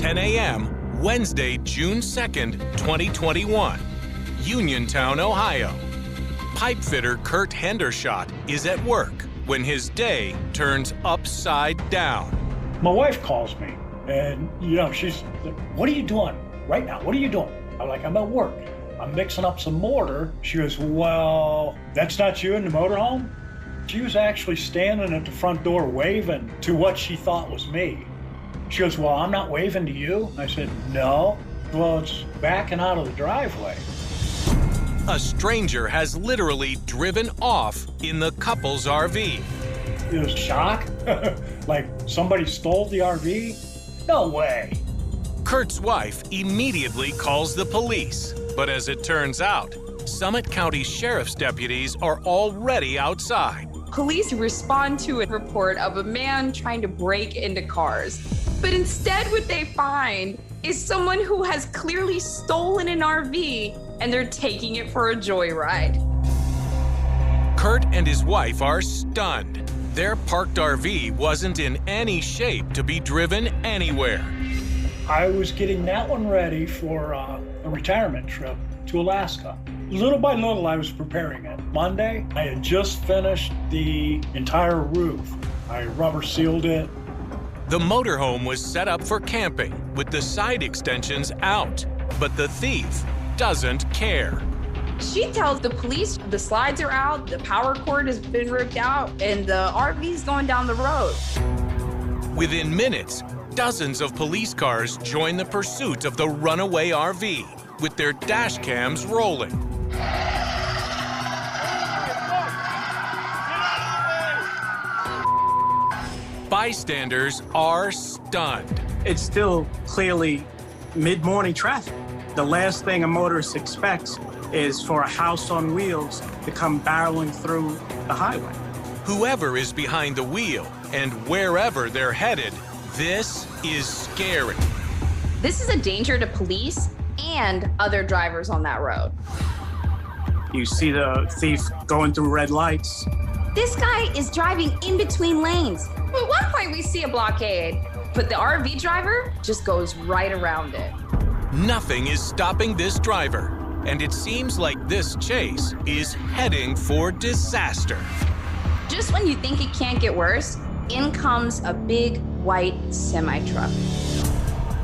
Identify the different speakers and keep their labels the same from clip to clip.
Speaker 1: 10 a.m., Wednesday, June 2nd, 2021, Uniontown, Ohio. Pipefitter Kurt Hendershot is at work when his day turns upside down.
Speaker 2: My wife calls me, and she's like, "What are you doing right now? What are you doing?" I'm like, "I'm at work. I'm mixing up some mortar." She goes, "Well, that's not you in the motorhome?" She was actually standing at the front door waving to what she thought was me. She goes, "Well, I'm not waving to you." I said, "No." "Well, it's backing out of the driveway."
Speaker 1: A stranger has literally driven off in the couple's RV.
Speaker 2: It was shock. Like somebody stole the RV? No way.
Speaker 1: Kurt's wife immediately calls the police, but as it turns out, Summit County Sheriff's deputies are already outside.
Speaker 3: Police respond to a report of a man trying to break into cars. But instead what they find is someone who has clearly stolen an RV and they're taking it for a joyride.
Speaker 1: Kurt and his wife are stunned. Their parked RV wasn't in any shape to be driven anywhere.
Speaker 2: I was getting that one ready for a retirement trip to Alaska. Little by little, I was preparing it. Monday, I had just finished the entire roof. I rubber sealed it.
Speaker 1: The motorhome was set up for camping with the side extensions out, but the thief doesn't care.
Speaker 3: She tells the police the slides are out, the power cord has been ripped out, and the RV's going down the road.
Speaker 1: Within minutes, dozens of police cars join the pursuit of the runaway RV, with their dash cams rolling. Bystanders are stunned.
Speaker 4: It's still clearly mid-morning traffic. The last thing a motorist expects is for a house on wheels to come barreling through the highway.
Speaker 1: Whoever is behind the wheel and wherever they're headed, this is scary.
Speaker 3: This is a danger to police and other drivers on that road.
Speaker 4: You see the thief going through red lights.
Speaker 3: This guy is driving in between lanes. At one point we see a blockade, but the RV driver just goes right around it.
Speaker 1: Nothing is stopping this driver, and it seems like this chase is heading for disaster.
Speaker 3: Just when you think it can't get worse, in comes a big white semi-truck.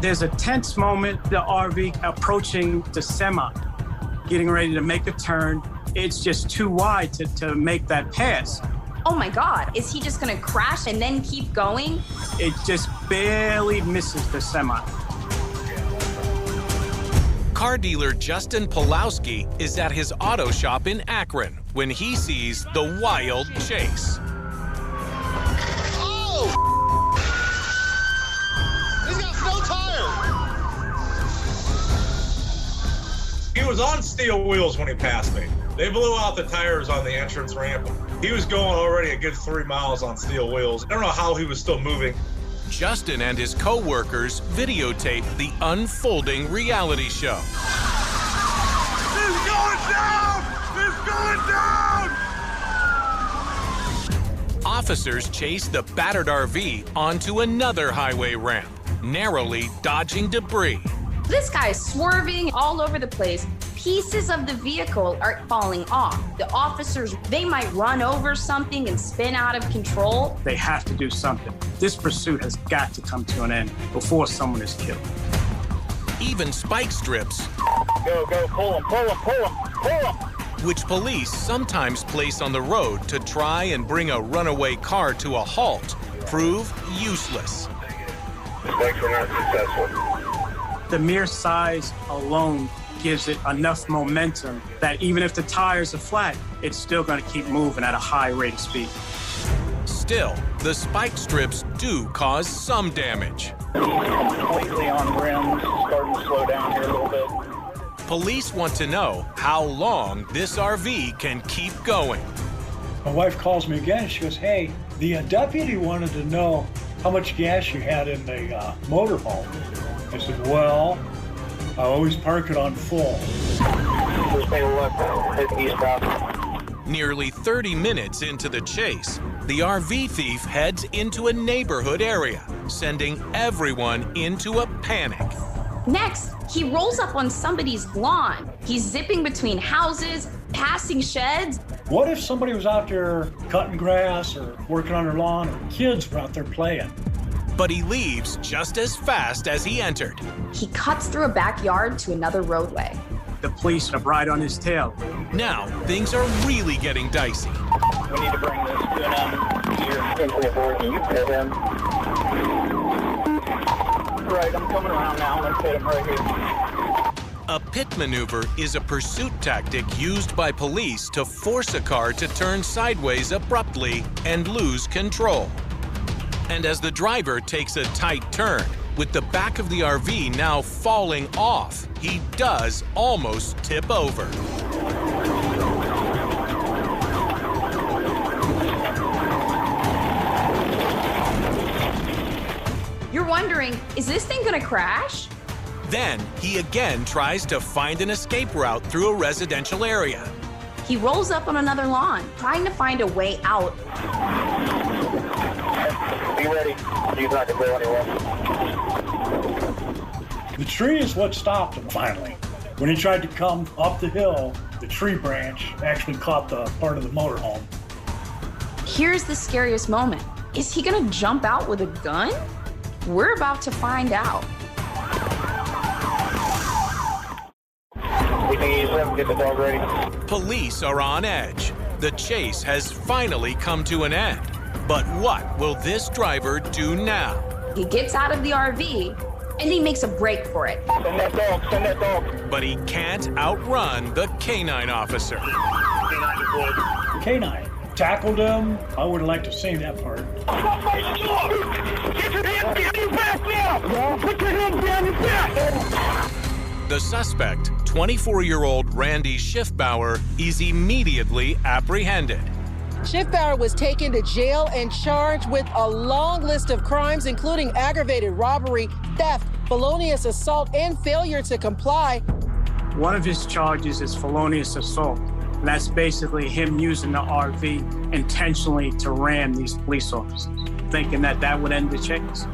Speaker 4: There's a tense moment, the RV approaching the semi, getting ready to make a turn. It's just too wide to make that pass.
Speaker 3: Oh my God, is he just gonna crash and then keep going?
Speaker 4: It just barely misses the semi.
Speaker 1: Car dealer Justin Pulowski is at his auto shop in Akron when he sees the wild chase.
Speaker 5: Oh! He's got no tire!
Speaker 6: He was on steel wheels when he passed me. They blew out the tires on the entrance ramp. He was going already a good 3 miles on steel wheels. I don't know how he was still moving.
Speaker 1: Justin and his co-workers videotaped the unfolding reality show.
Speaker 5: He's going down! He's going down!
Speaker 1: Officers chased the battered RV onto another highway ramp, narrowly dodging debris.
Speaker 3: This guy is swerving all over the place. Pieces of the vehicle are falling off. The officers, they might run over something and spin out of control.
Speaker 4: They have to do something. This pursuit has got to come to an end before someone is killed.
Speaker 1: Even spike strips,
Speaker 5: Go, pull him, pull him, pull him, pull him!
Speaker 1: which police sometimes place on the road to try and bring a runaway car to a halt, prove useless.
Speaker 5: The spikes were not successful.
Speaker 4: The mere size alone gives it enough momentum that even if the tires are flat, it's still going to keep moving at a high rate of speed.
Speaker 1: Still, the spike strips do cause some damage.
Speaker 2: Completely on rims, starting to slow down here a little bit.
Speaker 1: Police want to know how long this RV can keep going.
Speaker 2: My wife calls me again. She goes, "Hey, the deputy wanted to know how much gas you had in the motorhome." I said, "Well, I always park it on full."
Speaker 5: Just take a look, hit eastbound.
Speaker 1: Nearly 30 minutes into the chase, the RV thief heads into a neighborhood area sending everyone into a panic.
Speaker 3: Next, he rolls up on somebody's lawn. He's zipping between houses, passing sheds.
Speaker 2: What if somebody was out there cutting grass or working on their lawn, or kids were out there playing?
Speaker 1: But he leaves just as fast as he entered.
Speaker 3: He cuts through a backyard to another roadway.
Speaker 4: The police are right on his tail.
Speaker 1: Now, things are really getting dicey.
Speaker 5: We need to bring this to an end here. 1024, can you hit him? Right, I'm coming around now. Let's hit him right here.
Speaker 1: A pit maneuver is a pursuit tactic used by police to force a car to turn sideways abruptly and lose control. And as the driver takes a tight turn, with the back of the RV now falling off, he does almost tip over.
Speaker 3: You're wondering, is this thing gonna crash?
Speaker 1: Then he again tries to find an escape route through a residential area.
Speaker 3: He rolls up on another lawn, trying to find a way out.
Speaker 5: Be ready. He's not going to go anywhere.
Speaker 2: The tree is what stopped him finally. When he tried to come up the hill, the tree branch actually caught the part of the motorhome.
Speaker 3: Here's the scariest moment. Is he gonna jump out with a gun? We're about to find out.
Speaker 5: We can use them. Get the dog ready.
Speaker 1: Police are on edge. The chase has finally come to an end. But what will this driver do now?
Speaker 3: He gets out of the RV and he makes a break for it.
Speaker 5: Send that dog. Send that dog.
Speaker 1: But he can't outrun the canine officer.
Speaker 2: Canine tackled him. I would have liked to have seen that part.
Speaker 5: Get your hands behind your back now. Put your hands down your back.
Speaker 1: The suspect, 24-year-old Randy Schiffbauer, is immediately apprehended.
Speaker 7: Schiffbauer was taken to jail and charged with a long list of crimes, including aggravated robbery, theft, felonious assault, and failure to comply.
Speaker 4: One of his charges is felonious assault. And that's basically him using the RV intentionally to ram these police officers, thinking that that would end the chase.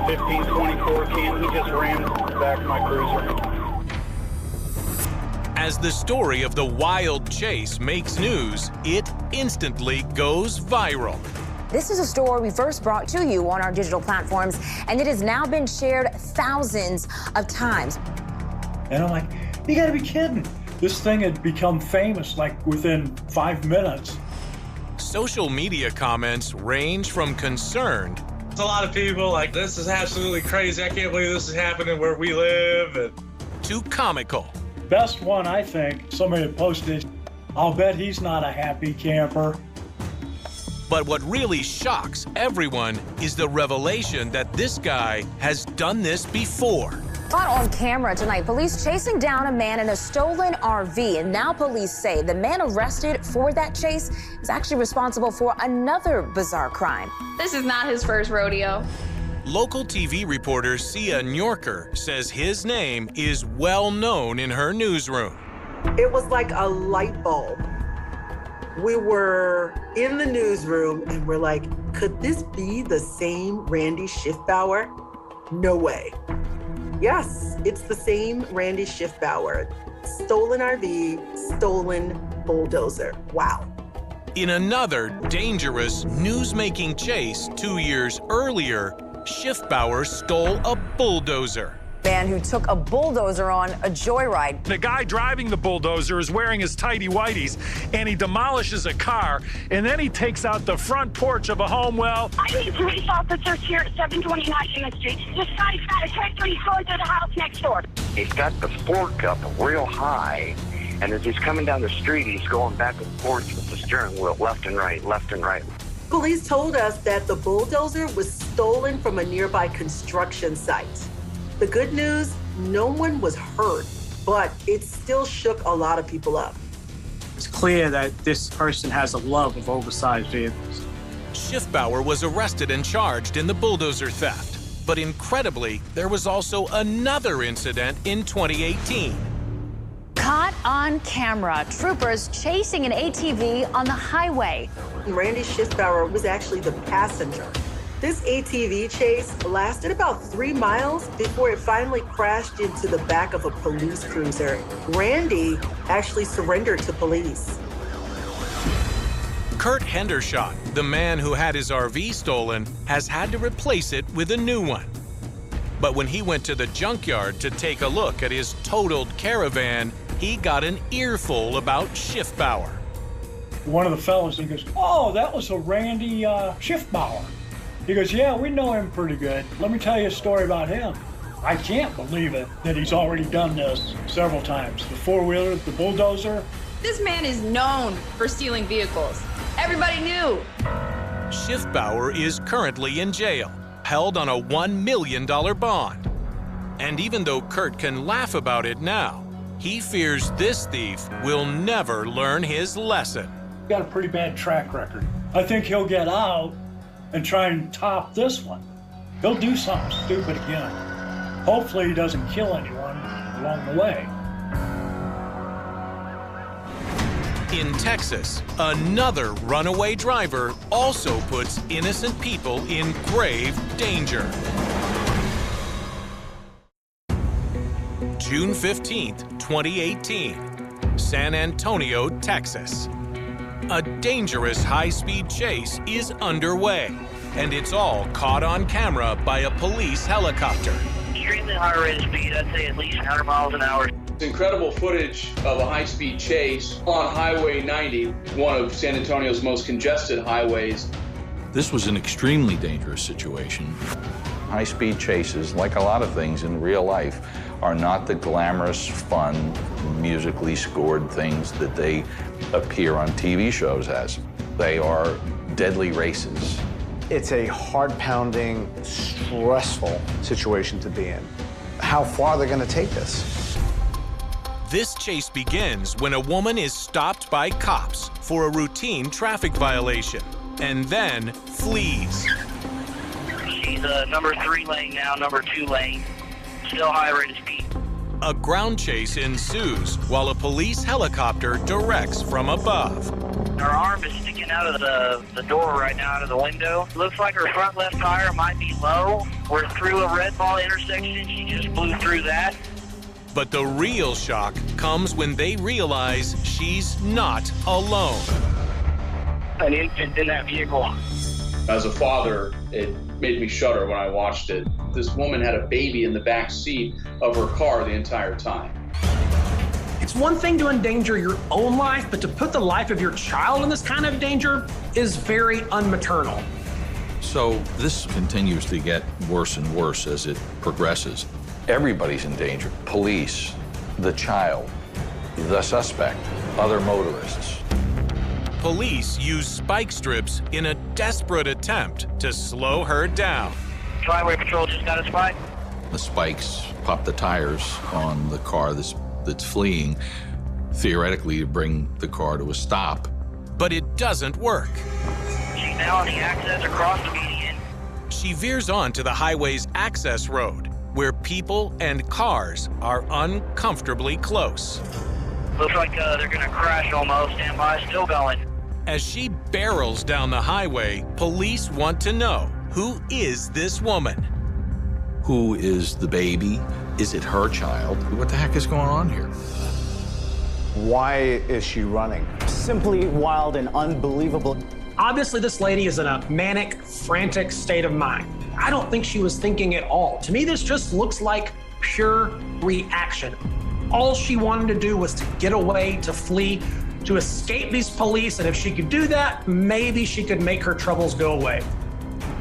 Speaker 5: 1524, Ken. He just ran back my cruiser.
Speaker 1: As the story of the wild chase makes news, it instantly goes viral.
Speaker 8: This is a story we first brought to you on our digital platforms, and it has now been shared thousands of times.
Speaker 2: And I'm like, you gotta be kidding. This thing had become famous like within 5 minutes.
Speaker 1: Social media comments range from concerned.
Speaker 6: A lot of people like, this is absolutely crazy. I can't believe this is happening where we live. And
Speaker 1: to comical.
Speaker 2: Best one, I think, somebody had posted, I'll bet he's not a happy camper.
Speaker 1: But what really shocks everyone is the revelation that this guy has done this before.
Speaker 8: Caught on camera tonight, police chasing down a man in a stolen RV, and now police say the man arrested for that chase is actually responsible for another bizarre crime.
Speaker 3: This is not his first rodeo.
Speaker 1: Local TV reporter Sia Nyorker says his name is well known in her newsroom.
Speaker 9: It was like a light bulb. We were in the newsroom and we're like, could this be the same Randy Schiffbauer? No way. Yes, it's the same Randy Schiffbauer. Stolen RV, stolen bulldozer. Wow.
Speaker 1: In another dangerous news-making chase 2 years earlier, Schiffbauer stole a bulldozer.
Speaker 8: Man who took a bulldozer on a joyride.
Speaker 10: The guy driving the bulldozer is wearing his tighty-whities, and he demolishes a car, and then he takes out the front porch of a home well.
Speaker 11: I need police officers here at 729 in the street. This guy's got a tractor. He's going to the house next door.
Speaker 12: He's got the fork up real high, and as he's coming down the street, he's going back and forth with the steering wheel, left and right, left and right.
Speaker 9: Police told us that the bulldozer was stolen from a nearby construction site. The good news, no one was hurt, but it still shook a lot of people up.
Speaker 4: It's clear that this person has a love of oversized vehicles.
Speaker 1: Schiffbauer was arrested and charged in the bulldozer theft. But incredibly, there was also another incident in 2018.
Speaker 8: Caught on camera. Troopers chasing an ATV on the highway.
Speaker 9: Randy Schiffbauer was actually the passenger. This ATV chase lasted about 3 miles before it finally crashed into the back of a police cruiser. Randy actually surrendered to police.
Speaker 1: Kurt Hendershot, the man who had his RV stolen, has had to replace it with a new one. But when he went to the junkyard to take a look at his totaled caravan, he got an earful about Schiffbauer.
Speaker 2: One of the fellas, he goes, "Oh, that was a Randy Schiffbauer." He goes, "Yeah, we know him pretty good. Let me tell you a story about him." I can't believe it that he's already done this several times. The four-wheeler, the bulldozer.
Speaker 3: This man is known for stealing vehicles. Everybody knew.
Speaker 1: Schiffbauer is currently in jail, held on a $1 million bond. And even though Kurt can laugh about it now, he fears this thief will never learn his lesson.
Speaker 2: Got a pretty bad track record. I think he'll get out and try and top this one. He'll do something stupid again. Hopefully he doesn't kill anyone along the way.
Speaker 1: In Texas, another runaway driver also puts innocent people in grave danger. June 15th, 2018, San Antonio, Texas. A dangerous high-speed chase is underway, and it's all caught on camera by a police helicopter.
Speaker 13: Extremely high rate of speed, I'd say at least 100 miles an hour.
Speaker 14: Incredible footage of a high-speed chase on Highway 90, one of San Antonio's most congested highways.
Speaker 15: This was an extremely dangerous situation. High-speed chases, like a lot of things in real life, are not the glamorous, fun, musically scored things that they appear on TV shows as. They are deadly races.
Speaker 16: It's a heart-pounding, stressful situation to be in. How far are they going to take this?
Speaker 1: This chase begins when a woman is stopped by cops for a routine traffic violation and then flees.
Speaker 13: She's number 3 lane now, number 2 lane. Still high rate of speed.
Speaker 1: A ground chase ensues while a police helicopter directs from above.
Speaker 13: Her arm is sticking out of the door right now, out of the window. Looks like her front left tire might be low. We're through a red ball intersection. She just blew through that.
Speaker 1: But the real shock comes when they realize she's not alone.
Speaker 13: An infant in that vehicle.
Speaker 14: As a father, it made me shudder when I watched it. This woman had a baby in the back seat of her car the entire time.
Speaker 17: It's one thing to endanger your own life, but to put the life of your child in this kind of danger is very unmaternal.
Speaker 15: So this continues to get worse and worse as it progresses. Everybody's in danger. Police, the child, the suspect, other motorists.
Speaker 1: Police use spike strips in a desperate attempt to slow her down.
Speaker 13: Highway Patrol just got a spike.
Speaker 15: The spikes pop the tires on the car that's fleeing, theoretically to bring the car to a stop.
Speaker 1: But it doesn't work.
Speaker 13: She's now on the access across the median.
Speaker 1: She veers onto the highway's access road, where people and cars are uncomfortably close.
Speaker 13: Looks like they're gonna crash almost. Stand by, still going.
Speaker 1: As she barrels down the highway, police want to know, who is this woman?
Speaker 15: Who is the baby? Is it her child? What the heck is going on here?
Speaker 16: Why is she running?
Speaker 17: Simply wild and unbelievable. Obviously, this lady is in a manic, frantic state of mind. I don't think she was thinking at all. To me, this just looks like pure reaction. All she wanted to do was to get away, to flee, to escape these police, and if she could do that, maybe she could make her troubles go away.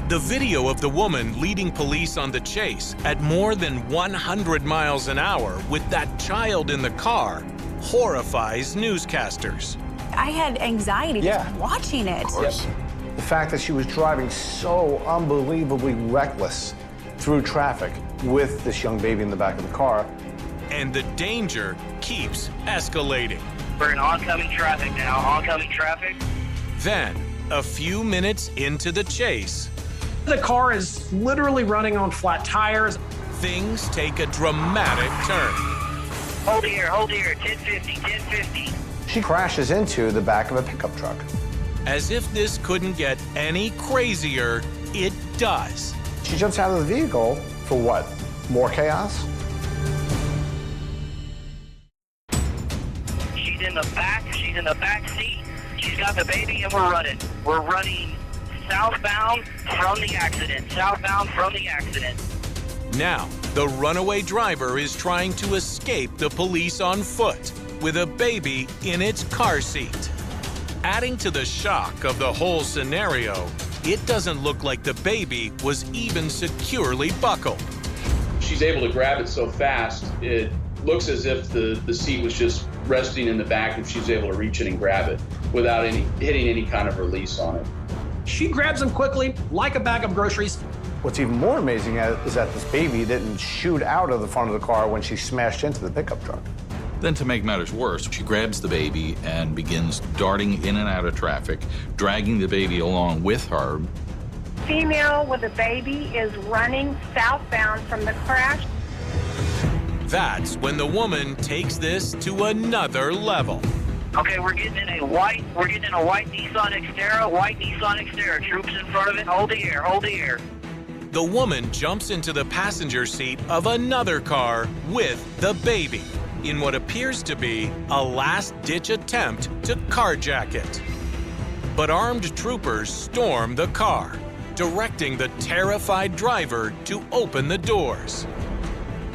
Speaker 1: The video of the woman leading police on the chase at more than 100 miles an hour with that child in the car horrifies newscasters.
Speaker 18: I had anxiety just watching it.
Speaker 16: Of course. The fact that she was driving so unbelievably reckless through traffic with this young baby in the back of the car.
Speaker 1: And the danger keeps escalating.
Speaker 13: We're in oncoming traffic now, oncoming traffic.
Speaker 1: Then, a few minutes into the chase,
Speaker 17: the car is literally running on flat tires.
Speaker 1: Things take a dramatic turn.
Speaker 13: Hold the air, 1050, 1050.
Speaker 16: She crashes into the back of a pickup truck.
Speaker 1: As if this couldn't get any crazier, it does.
Speaker 16: She jumps out of the vehicle for what? More chaos?
Speaker 13: She's in the back seat. She's got the baby and we're running. We're running southbound from the accident.
Speaker 1: Now, the runaway driver is trying to escape the police on foot with a baby in its car seat. Adding to the shock of the whole scenario, it doesn't look like the baby was even securely buckled.
Speaker 14: She's able to grab it so fast, it looks as if the seat was just resting in the back and she was able to reach in and grab it without hitting any kind of release on it.
Speaker 17: She grabs him quickly, like a bag of groceries.
Speaker 16: What's even more amazing is that this baby didn't shoot out of the front of the car when she smashed into the pickup truck.
Speaker 15: Then, to make matters worse, she grabs the baby and begins darting in and out of traffic, dragging the baby along with her.
Speaker 11: Female with a baby is running southbound from the crash.
Speaker 1: That's when the woman takes this to another level.
Speaker 13: Okay, we're getting in a white Nissan Xterra, troops in front of it, hold the air.
Speaker 1: The woman jumps into the passenger seat of another car with the baby in what appears to be a last-ditch attempt to carjack it. But armed troopers storm the car, directing the terrified driver to open the doors.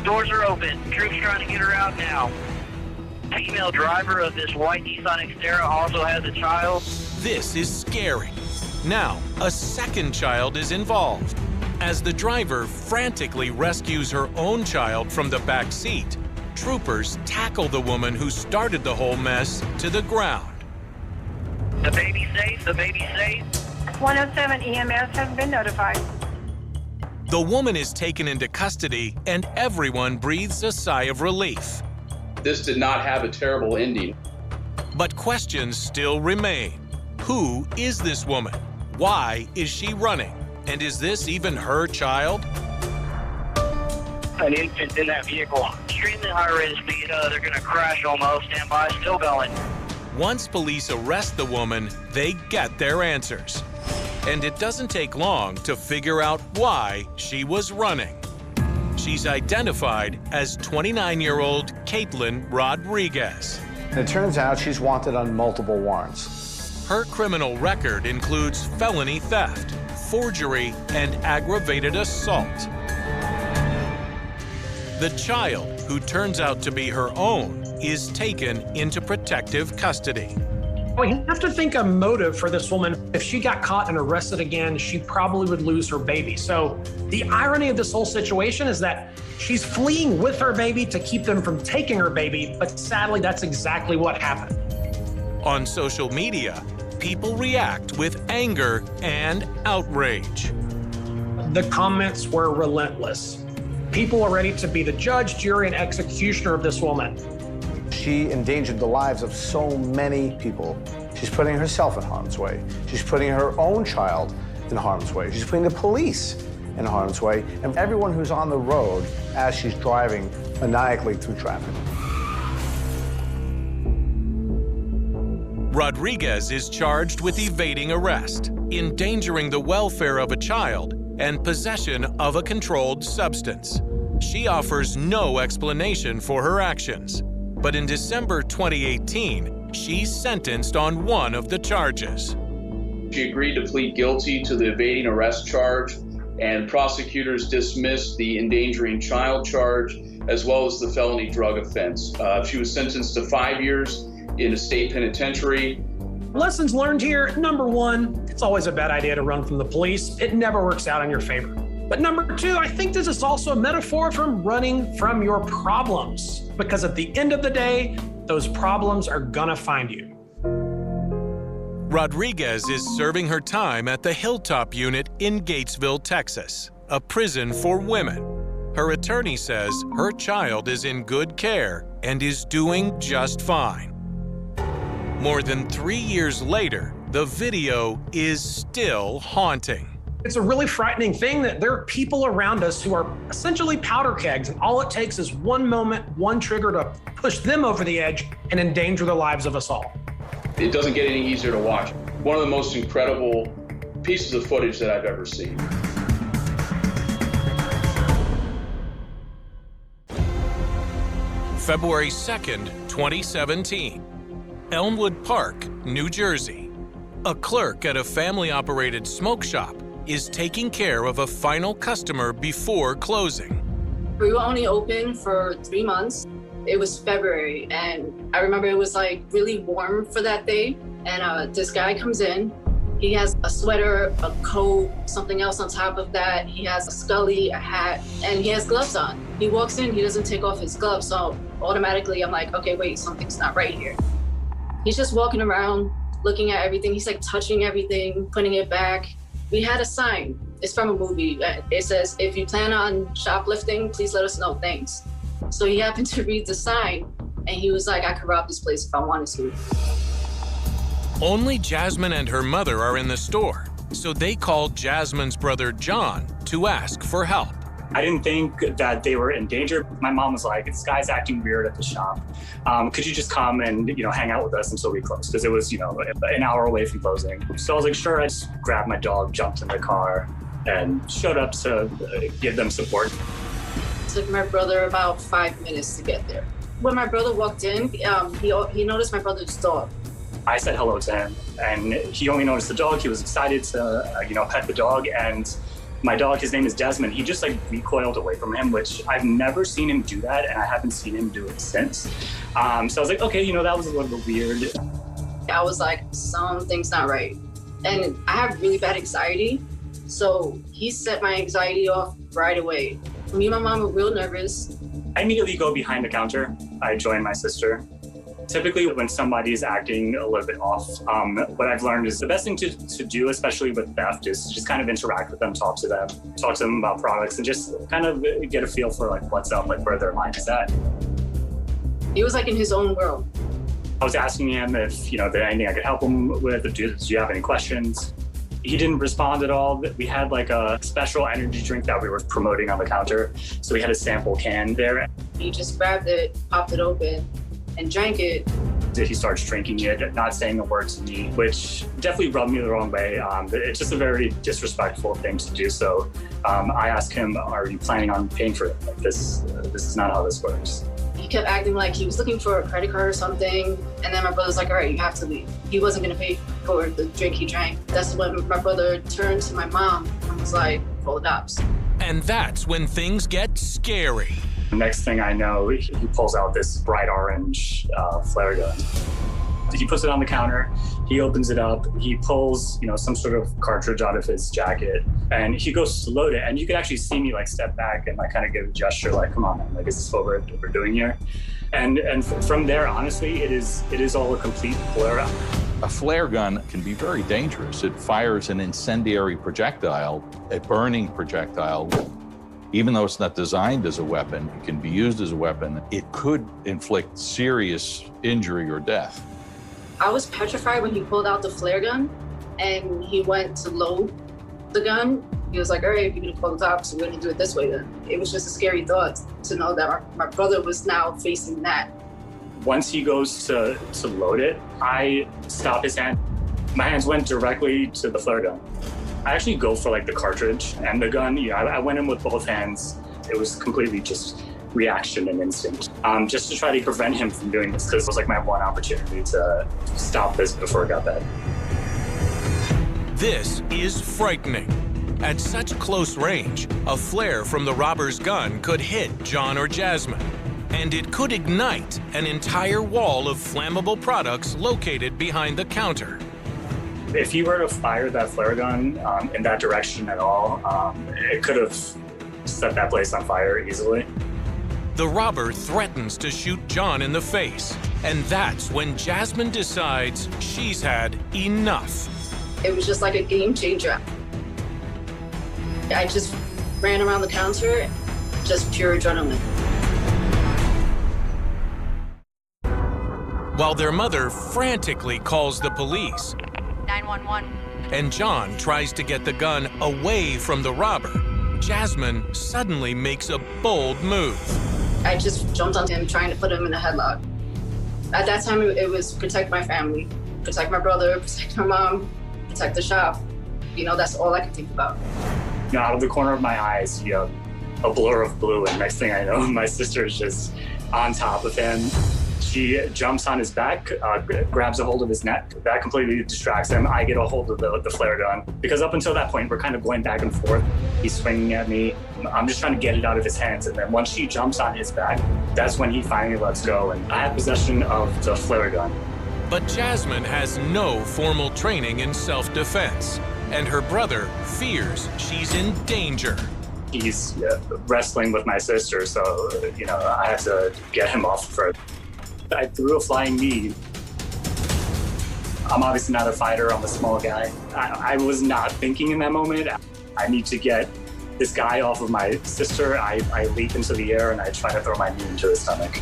Speaker 13: Doors are open. Troops trying to get her out now. Female driver of this white Nissan Xterra also has a child.
Speaker 1: This is scary. Now, a second child is involved. As the driver frantically rescues her own child from the back seat, troopers tackle the woman who started the whole mess to the ground.
Speaker 13: The baby's safe.
Speaker 11: 107 EMS has been notified.
Speaker 1: The woman is taken into custody and everyone breathes a sigh of relief.
Speaker 14: This did not have a terrible ending.
Speaker 1: But questions still remain. Who is this woman? Why is she running? And is this even her child?
Speaker 13: An infant in that vehicle. Extremely high rate of speed. They're going to crash almost. Stand by. Still going.
Speaker 1: Once police arrest the woman, they get their answers. And it doesn't take long to figure out why she was running. She's identified as 29-year-old Caitlin Rodriguez.
Speaker 16: And it turns out she's wanted on multiple warrants.
Speaker 1: Her criminal record includes felony theft, forgery, and aggravated assault. The child, who turns out to be her own, is taken into protective custody.
Speaker 17: We have to think a motive for this woman. If she got caught and arrested again, she probably would lose her baby. So the irony of this whole situation is that she's fleeing with her baby to keep them from taking her baby, but sadly, that's exactly what happened.
Speaker 1: On social media, people react with anger and outrage.
Speaker 17: The comments were relentless. People are ready to be the judge, jury, and executioner of this woman.
Speaker 16: She endangered the lives of so many people. She's putting herself in harm's way. She's putting her own child in harm's way. She's putting the police in harm's way, and everyone who's on the road as she's driving maniacally through traffic.
Speaker 1: Rodriguez is charged with evading arrest, endangering the welfare of a child, and possession of a controlled substance. She offers no explanation for her actions. But in December 2018, she's sentenced on one of the charges.
Speaker 14: She agreed to plead guilty to the evading arrest charge, and prosecutors dismissed the endangering child charge as well as the felony drug offense. She was sentenced to 5 years in a state penitentiary.
Speaker 17: Lessons learned here. Number one, it's always a bad idea to run from the police. It never works out in your favor. But number two, I think this is also a metaphor from running from your problems, because at the end of the day, those problems are gonna find you.
Speaker 1: Rodriguez is serving her time at the Hilltop Unit in Gatesville, Texas, a prison for women. Her attorney says her child is in good care and is doing just fine. More than 3 years later, the video is still haunting.
Speaker 17: It's a really frightening thing that there are people around us who are essentially powder kegs, and all it takes is one moment, one trigger to push them over the edge and endanger the lives of us all.
Speaker 14: It doesn't get any easier to watch. One of the most incredible pieces of footage that I've ever seen.
Speaker 1: February 2nd, 2017. Elmwood Park, New Jersey. A clerk at a family-operated smoke shop is taking care of a final customer before closing.
Speaker 19: We were only open for 3 months. It was February, and I remember it was like really warm for that day. And this guy comes in. He has a sweater, a coat, something else on top of that. He has a scully, a hat, and he has gloves on. He walks in, he doesn't take off his gloves, so automatically I'm like, okay, wait, something's not right here. He's just walking around, looking at everything. He's like touching everything, putting it back. We had a sign. It's from a movie. It says, if you plan on shoplifting, please let us know, thanks. So he happened to read the sign, and he was like, I could rob this place if I wanted to.
Speaker 1: Only Jasmine and her mother are in the store, so they called Jasmine's brother John to ask for help.
Speaker 20: I didn't think that they were in danger. My mom was like, this guy's acting weird at the shop. Could you just come and, hang out with us until we close? Because it was, an hour away from closing. So I was like, sure. I just grabbed my dog, jumped in the car, and showed up to give them support.
Speaker 19: It took my brother about 5 minutes to get there. When my brother walked in, he noticed my brother's dog.
Speaker 20: I said hello to him, and he only noticed the dog. He was excited to, pet the dog, and my dog, his name is Desmond, he just recoiled away from him, which I've never seen him do that, and I haven't seen him do it since. So I was like, okay, that was a little bit weird.
Speaker 19: I was like, something's not right. And I have really bad anxiety, so he set my anxiety off right away. Me and my mom were real nervous.
Speaker 20: I immediately go behind the counter. I join my sister. Typically, when somebody is acting a little bit off, what I've learned is the best thing to do, especially with theft, is just kind of interact with them, talk to them about products, and just kind of get a feel for what's up, where their mind is at.
Speaker 19: He was in his own world.
Speaker 20: I was asking him if there's anything I could help him with. Do you have any questions? He didn't respond at all. We had a special energy drink that we were promoting on the counter, so we had a sample can there.
Speaker 19: He just grabbed it, popped it open, and drank it.
Speaker 20: He starts drinking it, not saying a word to me, which definitely rubbed me the wrong way. It's just a very disrespectful thing to do. So I asked him, are you planning on paying for it? This is not how this works.
Speaker 19: He kept acting like he was looking for a credit card or something. And then my brother's like, all right, you have to leave. He wasn't gonna pay for the drink he drank. That's when my brother turned to my mom and was like, call the cops.
Speaker 1: And that's when things get scary.
Speaker 20: The next thing I know, he pulls out this bright orange flare gun. He puts it on the counter, he opens it up, he pulls, some sort of cartridge out of his jacket, and he goes to load it. And you can actually see me step back and kind of give a gesture come on, man, is this what we're doing here? And from there, honestly, it is all a complete blur.
Speaker 15: A flare gun can be very dangerous. It fires an incendiary projectile, a burning projectile. Even though it's not designed as a weapon, it can be used as a weapon. It could inflict serious injury or death.
Speaker 19: I was petrified when he pulled out the flare gun and he went to load the gun. He was like, all right, if you're gonna call the cops, we're gonna do it this way then. It was just a scary thought to know that my brother was now facing that.
Speaker 20: Once he goes to load it, I stop his hand. My hands went directly to the flare gun. I actually go for the cartridge and the gun. I went in with both hands. It was completely just reaction and instinct, just to try to prevent him from doing this, because it was my one opportunity to stop this before it got bad.
Speaker 1: This is frightening. At such close range, a flare from the robber's gun could hit John or Jasmine, and it could ignite an entire wall of flammable products located behind the counter.
Speaker 20: If he were to fire that flare gun in that direction at all, it could have set that place on fire easily.
Speaker 1: The robber threatens to shoot John in the face, and that's when Jasmine decides she's had enough.
Speaker 19: It was just like a game changer. I just ran around the counter, just pure adrenaline.
Speaker 1: While their mother frantically calls the police,
Speaker 21: 911,
Speaker 1: and John tries to get the gun away from the robber, Jasmine suddenly makes a bold move.
Speaker 19: I just jumped on him, trying to put him in a headlock. At that time, it was protect my family, protect my brother, protect my mom, protect the shop. You know, that's all I could think about.
Speaker 20: You know, out of the corner of my eyes, you know, a blur of blue, and next thing I know, my sister is just on top of him. She jumps on his back, grabs a hold of his neck. That completely distracts him. I get a hold of the flare gun. Because up until that point, we're kind of going back and forth. He's swinging at me. I'm just trying to get it out of his hands. And then once she jumps on his back, that's when he finally lets go. And I have possession of the flare gun.
Speaker 1: But Jasmine has no formal training in self-defense, and her brother fears she's in danger.
Speaker 20: He's wrestling with my sister, so, you know, I have to get him off of her. I threw a flying knee. I'm obviously not a fighter, I'm a small guy. I was not thinking in that moment, I need to get this guy off of my sister. I leap into the air and I try to throw my knee into his stomach.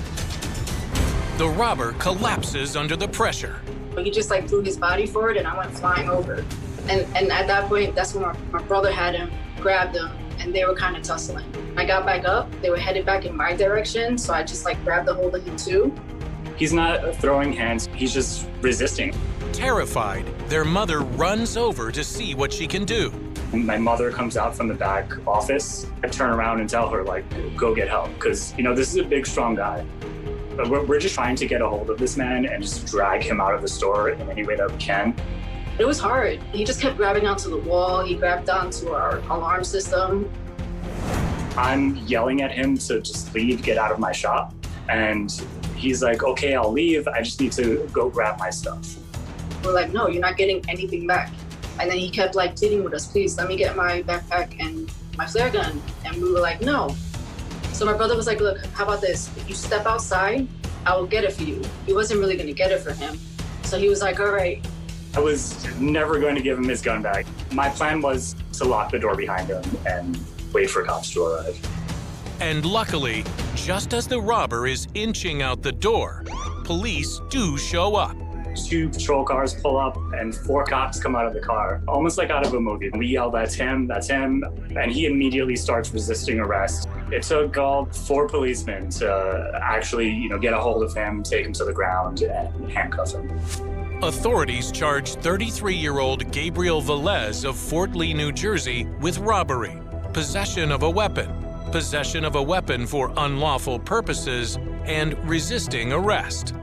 Speaker 1: The robber collapses under the pressure.
Speaker 19: He just like threw his body forward and I went flying over. And at that point, that's when my brother had him, grabbed him, and they were kind of tussling. I got back up, they were headed back in my direction, so I just like grabbed a hold of him too.
Speaker 20: He's not throwing hands, he's just resisting.
Speaker 1: Terrified, their mother runs over to see what she can do.
Speaker 20: My mother comes out from the back office. I turn around and tell her, like, go get help, because, you know, this is a big, strong guy. But we're just trying to get a hold of this man and just drag him out of the store in any way that we can.
Speaker 19: It was hard. He just kept grabbing onto the wall. He grabbed onto our alarm system.
Speaker 20: I'm yelling at him to just leave, get out of my shop. And he's like, okay, I'll leave. I just need to go grab my stuff.
Speaker 19: We're like, no, you're not getting anything back. And then he kept like pleading with us, please let me get my backpack and my flare gun. And we were like, no. So my brother was like, look, how about this? If you step outside, I will get it for you. He wasn't really gonna get it for him. So he was like, all right.
Speaker 20: I was never going to give him his gun back. My plan was to lock the door behind him and wait for cops to arrive.
Speaker 1: And luckily, just as the robber is inching out the door, police do show up.
Speaker 20: 2 patrol cars pull up and 4 cops come out of the car, almost like out of a movie. We yell, that's him, and he immediately starts resisting arrest. It took all 4 policemen to actually, you know, get a hold of him, take him to the ground, and handcuff him.
Speaker 1: Authorities charge 33-year-old Gabriel Velez of Fort Lee, New Jersey with robbery, possession of a weapon for unlawful purposes, and resisting arrest.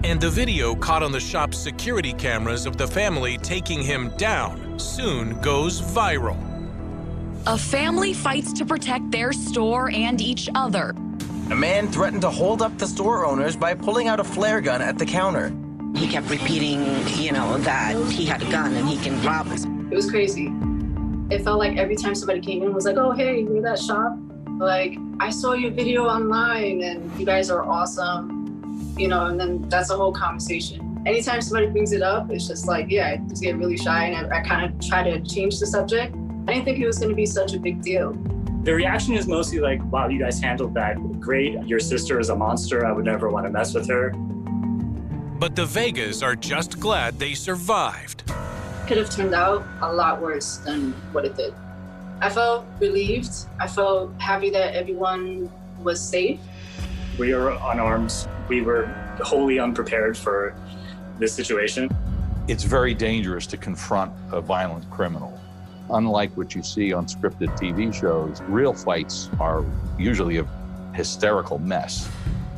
Speaker 1: And the video caught on the shop's security cameras of the family taking him down soon goes viral.
Speaker 21: A family fights to protect their store and each other.
Speaker 22: A man threatened to hold up the store owners by pulling out a flare gun at the counter.
Speaker 23: He kept repeating, you know, that he had a gun and he can rob us.
Speaker 19: It was crazy. It felt like every time somebody came in, was like, oh, hey, you're that shop? Like, I saw your video online and you guys are awesome, you know, and then that's a whole conversation. Anytime somebody brings it up, it's just like, yeah, I just get really shy and I kind of try to change the subject. I didn't think it was going to be such a big deal.
Speaker 20: The reaction is mostly like, wow, you guys handled that great. Your sister is a monster. I would never want to mess with her.
Speaker 1: But the Vegas are just glad they survived.
Speaker 19: Could have turned out a lot worse than what it did. I felt relieved. I felt happy that everyone was safe.
Speaker 20: We are unarmed. We were wholly unprepared for this situation.
Speaker 15: It's very dangerous to confront a violent criminal. Unlike what you see on scripted TV shows, real fights are usually a hysterical mess.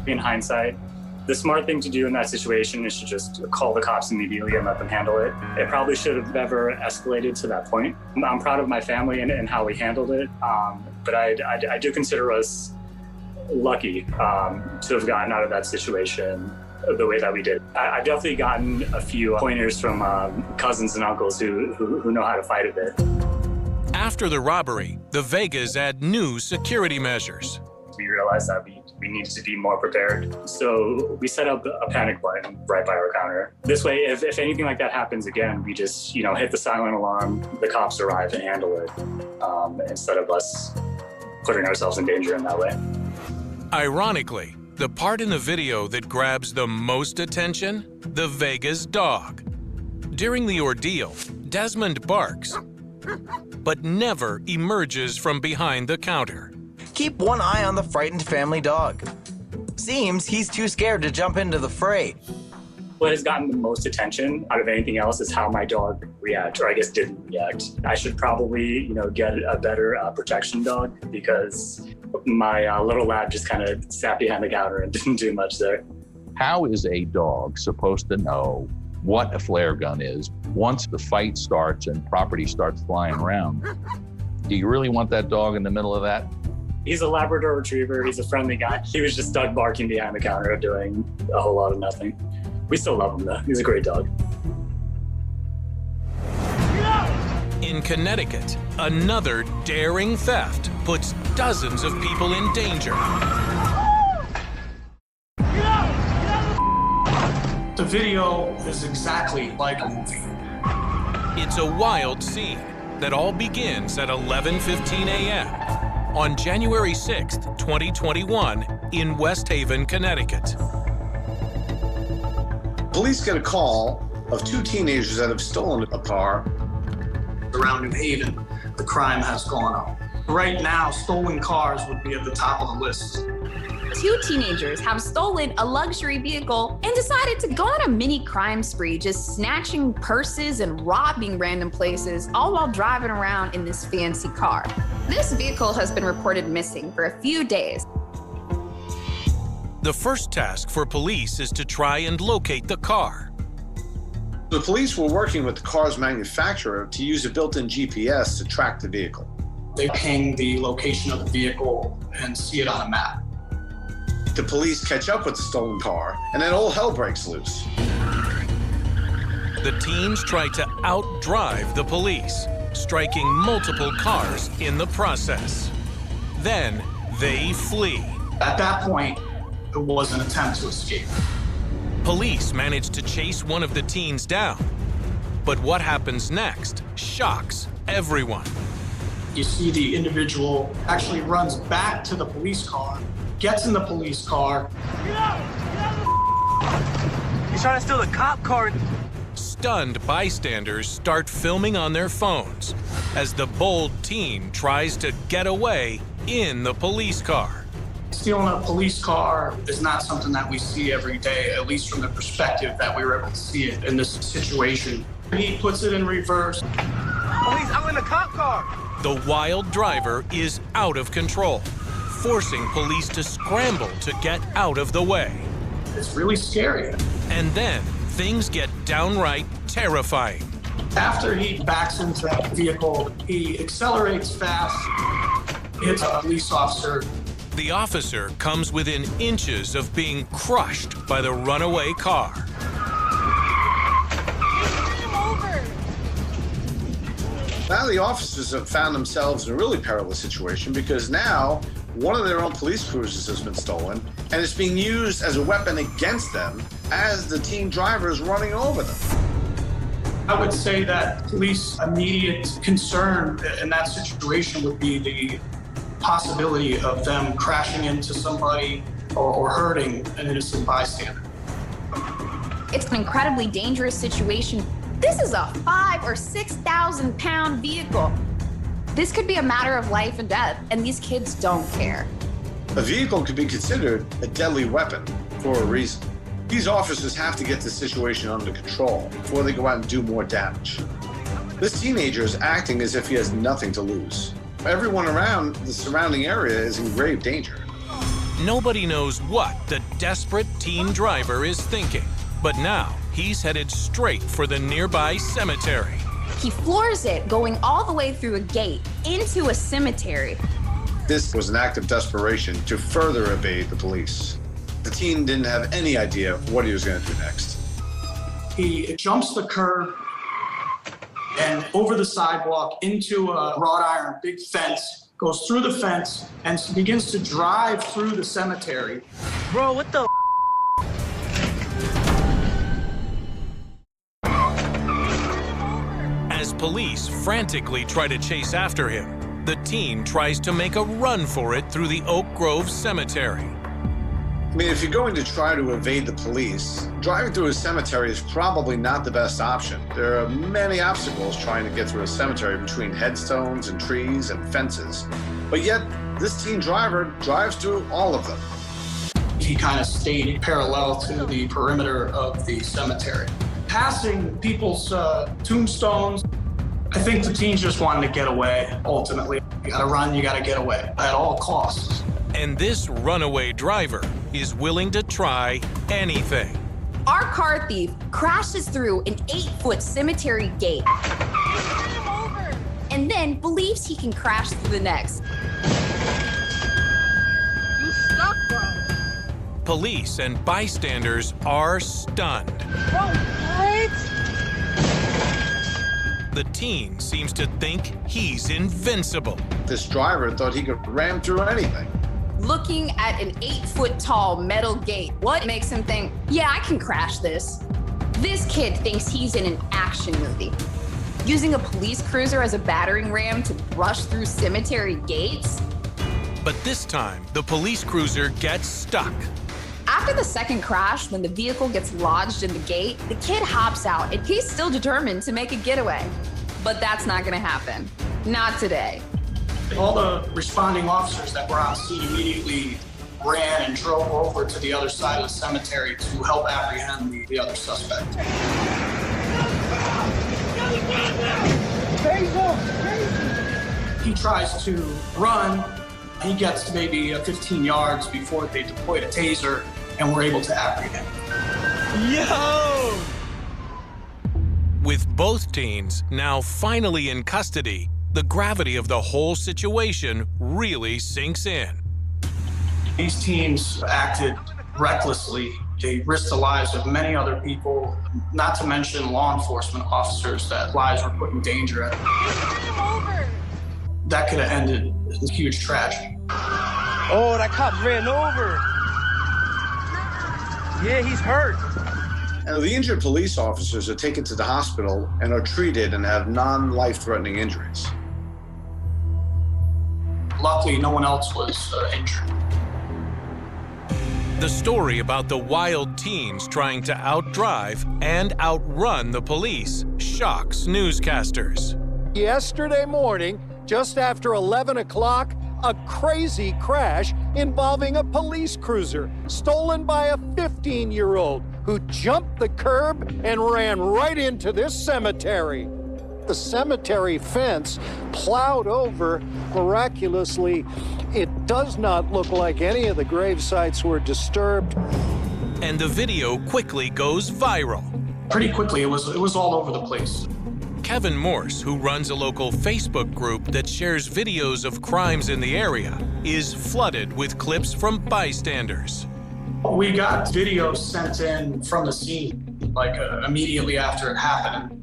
Speaker 20: In hindsight, the smart thing to do in that situation is to just call the cops immediately and let them handle it. It probably should have never escalated to that point. I'm proud of my family and how we handled it, but I do consider us lucky to have gotten out of that situation the way that we did. I've definitely gotten a few pointers from cousins and uncles who know how to fight a bit.
Speaker 1: After the robbery, the Vegas add new security measures.
Speaker 20: We realized that we needed to be more prepared. So we set up a panic button right by our counter. This way, if anything like that happens again, we just, you know, hit the silent alarm, the cops arrive and handle it, instead of us putting ourselves in danger in that way.
Speaker 1: Ironically, the part in the video that grabs the most attention, the Vegas dog. During the ordeal, Desmond barks, but never emerges from behind the counter.
Speaker 22: Keep one eye on the frightened family dog. Seems he's too scared to jump into the fray.
Speaker 20: What has gotten the most attention out of anything else is how my dog reacted, or I guess didn't react. I should probably, get a better protection dog, because my little lab just kind of sat behind the counter and didn't do much there.
Speaker 15: How is a dog supposed to know what a flare gun is once the fight starts and property starts flying around? Do you really want that dog in the middle of that?
Speaker 20: He's a Labrador Retriever. He's a friendly guy. He was just stuck barking behind the counter doing a whole lot of nothing. We still love him, though. He's a great dog.
Speaker 1: In Connecticut, another daring theft puts dozens of people in danger.
Speaker 5: The video is exactly like a movie.
Speaker 1: It's a wild scene that all begins at 11:15 a.m. on January 6th, 2021 in West Haven, Connecticut.
Speaker 16: Police get a call of two teenagers that have stolen a car.
Speaker 5: Around New Haven, the crime has gone up. Right now, stolen cars would be at the top of the list.
Speaker 3: Two teenagers have stolen a luxury vehicle and decided to go on a mini crime spree, just snatching purses and robbing random places, all while driving around in this fancy car. This vehicle has been reported missing for a few days.
Speaker 1: The first task for police is to try and locate the car.
Speaker 16: The police were working with the car's manufacturer to use a built-in GPS to track the vehicle.
Speaker 5: They ping the location of the vehicle and see it on a map.
Speaker 16: The police catch up with the stolen car, and then all hell breaks loose.
Speaker 1: The teens try to outdrive the police, striking multiple cars in the process. Then they flee.
Speaker 5: At that point, it was an attempt to escape.
Speaker 1: Police manage to chase one of the teens down. But what happens next shocks everyone.
Speaker 5: You see the individual actually runs back to the police car, gets in the police car.
Speaker 22: He's trying to steal the cop car.
Speaker 1: Stunned bystanders start filming on their phones as the bold teen tries to get away in the police car.
Speaker 5: Stealing a police car is not something that we see every day, at least from the perspective that we were able to see it in this situation. He puts it in reverse.
Speaker 22: Police, I'm in the cop car.
Speaker 1: The wild driver is out of control, forcing police to scramble to get out of the way.
Speaker 5: It's really scary.
Speaker 1: And then things get downright terrifying.
Speaker 5: After he backs into that vehicle, he accelerates fast, hits a police officer.
Speaker 1: The officer comes within inches of being crushed by the runaway car.
Speaker 16: Now the officers have found themselves in a really perilous situation, because now one of their own police cruisers has been stolen, and it's being used as a weapon against them as the teen driver is running over them.
Speaker 5: I would say that police immediate concern in that situation would be the possibility of them crashing into somebody or hurting an innocent bystander.
Speaker 3: It's an incredibly dangerous situation. This is a 5,000 or 6,000 pound vehicle. This could be a matter of life and death, and these kids don't care.
Speaker 16: A vehicle could be considered a deadly weapon for a reason. These officers have to get the situation under control before they go out and do more damage. This teenager is acting as if he has nothing to lose. Everyone around the surrounding area is in grave danger.
Speaker 1: Nobody knows what the desperate teen driver is thinking, but now he's headed straight for the nearby cemetery.
Speaker 3: He floors it, going all the way through a gate into a cemetery.
Speaker 16: This was an act of desperation to further evade the police. The teen didn't have any idea what he was going to do next.
Speaker 5: He jumps the curb and over the sidewalk into a wrought iron big fence, goes through the fence, and begins to drive through the cemetery.
Speaker 22: Bro, what the?
Speaker 1: As police frantically try to chase after him, the teen tries to make a run for it through the Oak Grove Cemetery.
Speaker 16: I mean, if you're going to try to evade the police, driving through a cemetery is probably not the best option. There are many obstacles trying to get through a cemetery between headstones and trees and fences. But yet, this teen driver drives through all of them.
Speaker 5: He kind of stayed parallel to the perimeter of the cemetery. Passing people's tombstones, I think the teens just wanted to get away, ultimately. You gotta run, you gotta get away at all costs.
Speaker 1: And this runaway driver is willing to try anything.
Speaker 3: Our car thief crashes through an 8-foot cemetery gate and then believes he can crash through the next.
Speaker 6: You stuck, bro.
Speaker 1: Police and bystanders are stunned.
Speaker 6: Bro, what?
Speaker 1: The teen seems to think he's invincible.
Speaker 16: This driver thought he could ram through anything.
Speaker 3: Looking at an 8-foot tall metal gate, what makes him think, yeah, I can crash this? This kid thinks he's in an action movie. Using a police cruiser as a battering ram to rush through cemetery gates?
Speaker 1: But this time, the police cruiser gets stuck.
Speaker 3: After the second crash, when the vehicle gets lodged in the gate, the kid hops out and he's still determined to make a getaway. But that's not gonna happen. Not today.
Speaker 5: All the responding officers that were on scene immediately ran and drove over to the other side of the cemetery to help apprehend the other suspect. He tries to run. He gets to maybe 15 yards before they deployed a taser and were able to apprehend him.
Speaker 1: Yo! With both teens now finally in custody, the gravity of the whole situation really sinks in.
Speaker 5: These teens acted recklessly. They risked the lives of many other people, not to mention law enforcement officers that lives were put in danger. That could have ended in a huge tragedy.
Speaker 6: Oh, that cop ran over. Yeah, he's hurt.
Speaker 16: And the injured police officers are taken to the hospital and are treated and have non-life-threatening injuries.
Speaker 5: Luckily, no one else was injured.
Speaker 1: The story about the wild teens trying to outdrive and outrun the police shocks newscasters.
Speaker 7: Yesterday morning, just after 11 o'clock, a crazy crash involving a police cruiser stolen by a 15-year-old who jumped the curb and ran right into this cemetery. The cemetery fence plowed over. Miraculously, it does not look like any of the grave sites were disturbed.
Speaker 1: And the video quickly goes viral.
Speaker 5: Pretty quickly, it was all over the place.
Speaker 1: Kevin Morse, who runs a local Facebook group that shares videos of crimes in the area, is flooded with clips from bystanders.
Speaker 5: We got videos sent in from the scene, immediately after it happened.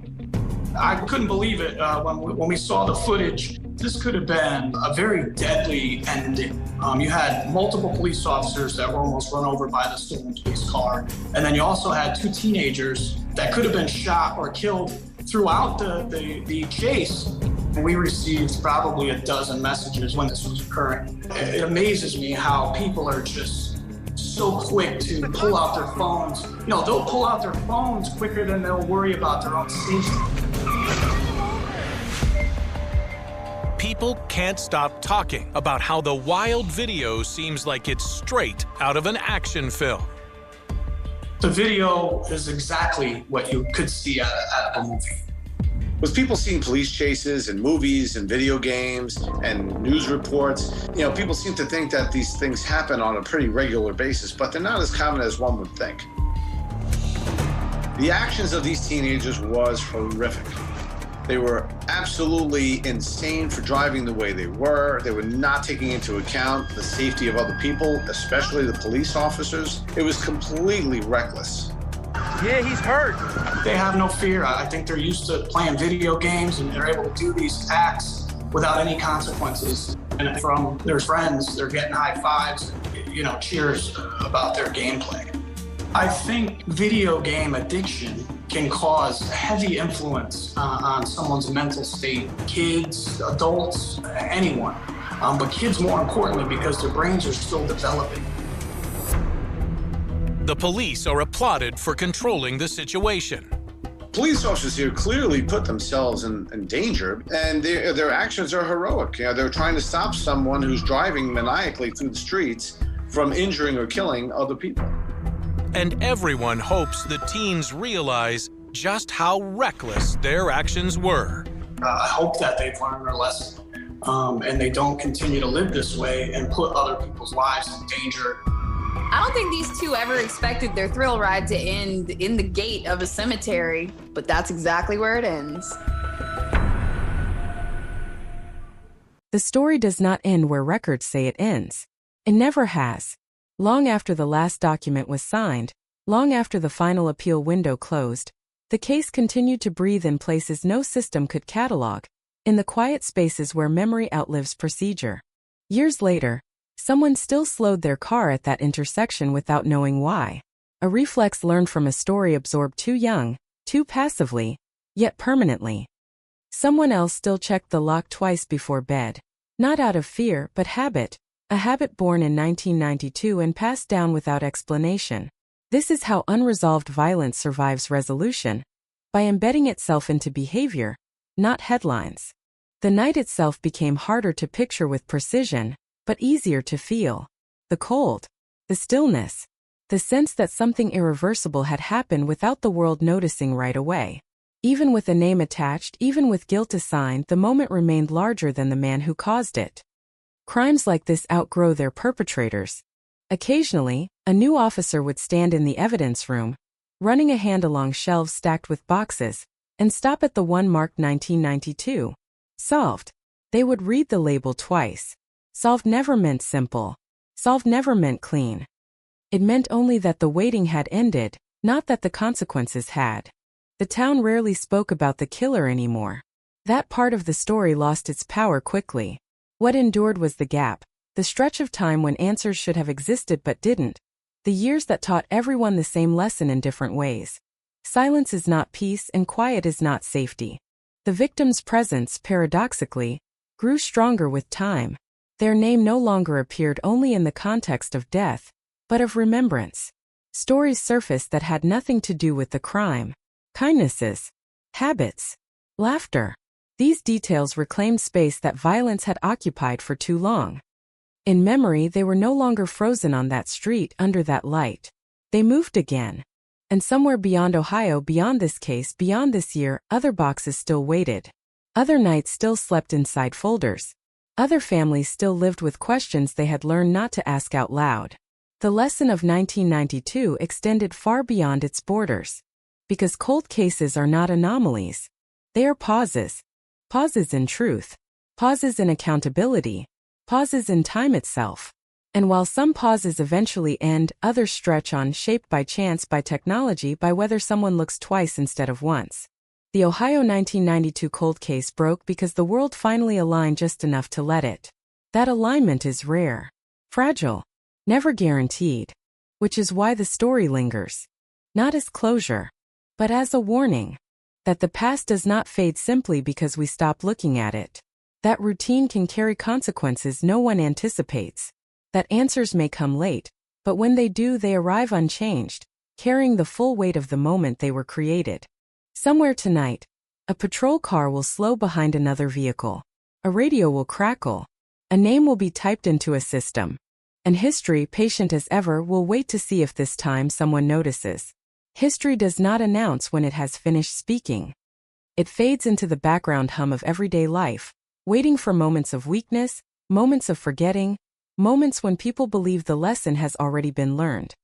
Speaker 5: I couldn't believe it when we saw the footage. This could have been a very deadly ending. You had multiple police officers that were almost run over by the stolen police car. And then you also had 2 teenagers that could have been shot or killed throughout the chase. And we received probably a dozen messages when this was occurring. It amazes me how people are just so quick to pull out their phones. You know, they'll pull out their phones quicker than they'll worry about their own safety.
Speaker 1: People can't stop talking about how the wild video seems like it's straight out of an action film.
Speaker 5: The video is exactly what you could see out of a movie.
Speaker 16: With people seeing police chases in movies and video games and news reports, people seem to think that these things happen on a pretty regular basis, but they're not as common as one would think. The actions of these teenagers was horrific. They were absolutely insane for driving the way they were. They were not taking into account the safety of other people, especially the police officers. It was completely reckless.
Speaker 6: Yeah, he's hurt.
Speaker 5: They have no fear. I think they're used to playing video games and they're able to do these acts without any consequences. And from their friends, they're getting high fives, cheers about their gameplay. I think video game addiction can cause a heavy influence on someone's mental state. Kids, adults, anyone. But kids more importantly because their brains are still developing.
Speaker 1: The police are applauded for controlling the situation.
Speaker 16: Police officers here clearly put themselves in danger, and their actions are heroic. They're trying to stop someone who's driving maniacally through the streets from injuring or killing other people.
Speaker 1: And everyone hopes the teens realize just how reckless their actions were.
Speaker 5: I hope that they've learned their lesson and they don't continue to live this way and put other people's lives in danger.
Speaker 3: I don't think these two ever expected their thrill ride to end in the gate of a cemetery, but that's exactly where it ends.
Speaker 4: The story does not end where records say it ends. It never has. Long after the last document was signed, long after the final appeal window closed, the case continued to breathe in places no system could catalog, in the quiet spaces where memory outlives procedure. Years later, someone still slowed their car at that intersection without knowing why. A reflex learned from a story absorbed too young, too passively, yet permanently. Someone else still checked the lock twice before bed, not out of fear but habit, a habit born in 1992 and passed down without explanation. This is how unresolved violence survives resolution, by embedding itself into behavior, not headlines. The night itself became harder to picture with precision, but easier to feel. The cold, the stillness, the sense that something irreversible had happened without the world noticing right away. Even with a name attached, even with guilt assigned, the moment remained larger than the man who caused it. Crimes like this outgrow their perpetrators. Occasionally, a new officer would stand in the evidence room, running a hand along shelves stacked with boxes, and stop at the one marked 1992. Solved. They would read the label twice. Solved never meant simple. Solved never meant clean. It meant only that the waiting had ended, not that the consequences had. The town rarely spoke about the killer anymore. That part of the story lost its power quickly. What endured was the gap, the stretch of time when answers should have existed but didn't, the years that taught everyone the same lesson in different ways. Silence is not peace and quiet is not safety. The victim's presence, paradoxically, grew stronger with time. Their name no longer appeared only in the context of death, but of remembrance. Stories surfaced that had nothing to do with the crime. Kindnesses, habits, laughter. These details reclaimed space that violence had occupied for too long. In memory, they were no longer frozen on that street under that light. They moved again. And somewhere beyond Ohio, beyond this case, beyond this year, other boxes still waited. Other nights still slept inside folders. Other families still lived with questions they had learned not to ask out loud. The lesson of 1992 extended far beyond its borders. Because cold cases are not anomalies. They are pauses. Pauses in truth. Pauses in accountability. Pauses in time itself. And while some pauses eventually end, others stretch on, shaped by chance, by technology, by whether someone looks twice instead of once. The Ohio 1992 cold case broke because the world finally aligned just enough to let it. That alignment is rare, fragile, never guaranteed, which is why the story lingers. Not as closure, but as a warning that the past does not fade simply because we stop looking at it. That routine can carry consequences no one anticipates. That answers may come late, but when they do, they arrive unchanged, carrying the full weight of the moment they were created. Somewhere tonight, a patrol car will slow behind another vehicle. A radio will crackle. A name will be typed into a system. And history, patient as ever, will wait to see if this time someone notices. History does not announce when it has finished speaking. It fades into the background hum of everyday life, waiting for moments of weakness, moments of forgetting, moments when people believe the lesson has already been learned.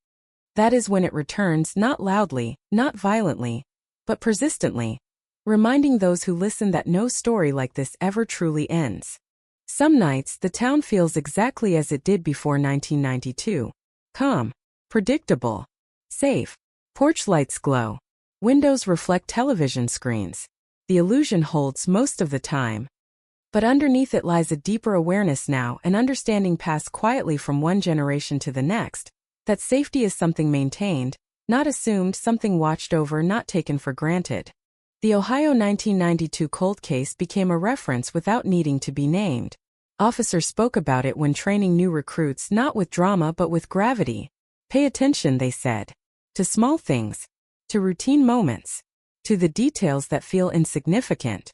Speaker 4: That is when it returns, not loudly, not violently, but persistently, reminding those who listen that no story like this ever truly ends. Some nights, the town feels exactly as it did before 1992. Calm, predictable, safe. Porch lights glow. Windows reflect television screens. The illusion holds most of the time. But underneath it lies a deeper awareness now, an understanding passed quietly from one generation to the next, that safety is something maintained, not assumed, something watched over, not taken for granted. The Ohio 1992 cold case became a reference without needing to be named. Officers spoke about it when training new recruits, not with drama but with gravity. Pay attention, they said. To small things. To routine moments. To the details that feel insignificant.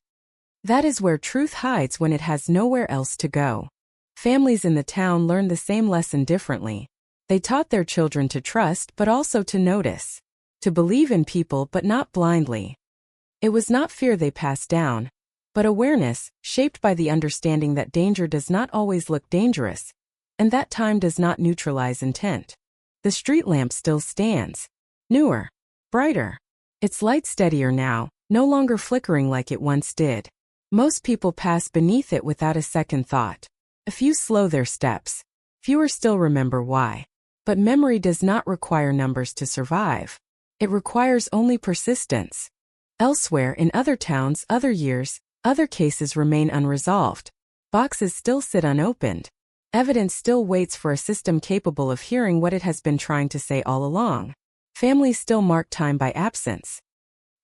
Speaker 4: That is where truth hides when it has nowhere else to go. Families in the town learned the same lesson differently. They taught their children to trust but also to notice. To believe in people but not blindly. It was not fear they passed down, but awareness, shaped by the understanding that danger does not always look dangerous, and that time does not neutralize intent. The street lamp still stands. Newer. Brighter. Its light steadier now, no longer flickering like it once did. Most people pass beneath it without a second thought. A few slow their steps. Fewer still remember why. But memory does not require numbers to survive. It requires only persistence. Elsewhere in other towns, other years, other cases remain unresolved. Boxes still sit unopened. Evidence still waits for a system capable of hearing what it has been trying to say all along. Families still mark time by absence.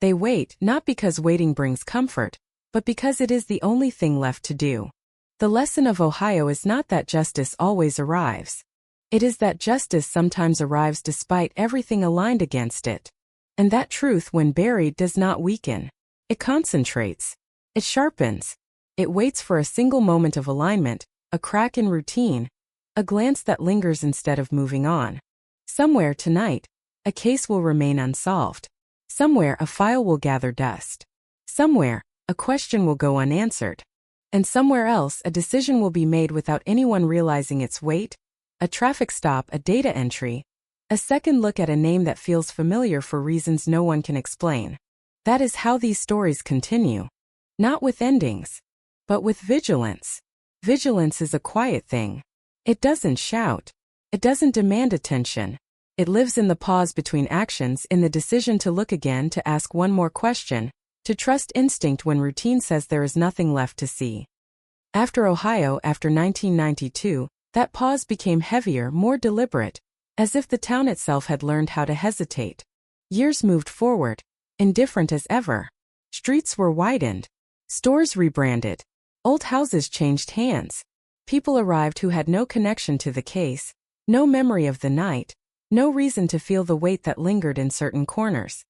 Speaker 4: They wait, not because waiting brings comfort, but because it is the only thing left to do. The lesson of Ohio is not that justice always arrives. It is that justice sometimes arrives despite everything aligned against it. And that truth, when buried, does not weaken. It concentrates. It sharpens. It waits for a single moment of alignment, a crack in routine, a glance that lingers instead of moving on. Somewhere tonight, a case will remain unsolved. Somewhere a file will gather dust. Somewhere, a question will go unanswered. And somewhere else, a decision will be made without anyone realizing its weight. A traffic stop, a data entry, a second look at a name that feels familiar for reasons no one can explain. That is how these stories continue. Not with endings, but with vigilance. Vigilance is a quiet thing. It doesn't shout. It doesn't demand attention. It lives in the pause between actions, in the decision to look again, to ask one more question, to trust instinct when routine says there is nothing left to see. After Ohio, after 1992, that pause became heavier, more deliberate, as if the town itself had learned how to hesitate. Years moved forward, indifferent as ever. Streets were widened. Stores rebranded. Old houses changed hands. People arrived who had no connection to the case, no memory of the night, no reason to feel the weight that lingered in certain corners.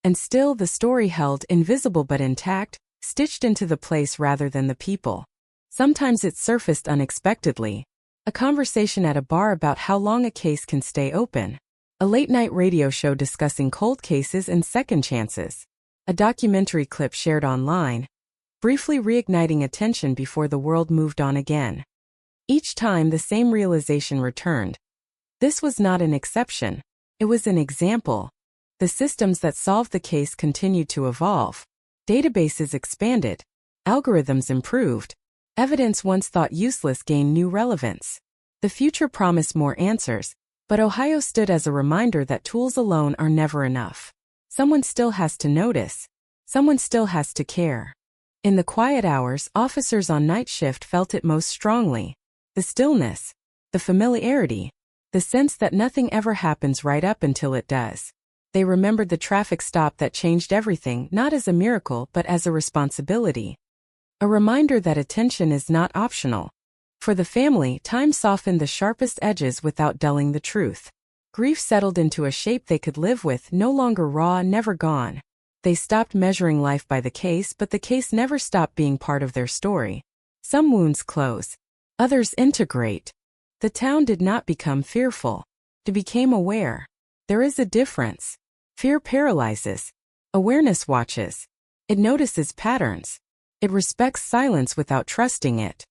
Speaker 4: And still the story held, invisible but intact, stitched into the place rather than the people. Sometimes it surfaced unexpectedly. A conversation at a bar about how long a case can stay open. A late-night radio show discussing cold cases and second chances. A documentary clip shared online, briefly reigniting attention before the world moved on again. Each time the same realization returned. This was not an exception. It was an example. The systems that solved the case continued to evolve. Databases expanded. Algorithms improved. Evidence once thought useless gained new relevance. The future promised more answers, but Ohio stood as a reminder that tools alone are never enough. Someone still has to notice. Someone still has to care. In the quiet hours, officers on night shift felt it most strongly. The stillness. The familiarity. The sense that nothing ever happens right up until it does. They remembered the traffic stop that changed everything, not as a miracle but as a responsibility. A reminder that attention is not optional. For the family, time softened the sharpest edges without dulling the truth. Grief settled into a shape they could live with, no longer raw, never gone. They stopped measuring life by the case, but the case never stopped being part of their story. Some wounds close. Others integrate. The town did not become fearful. It became aware. There is a difference. Fear paralyzes. Awareness watches. It notices patterns. It respects silence without trusting it.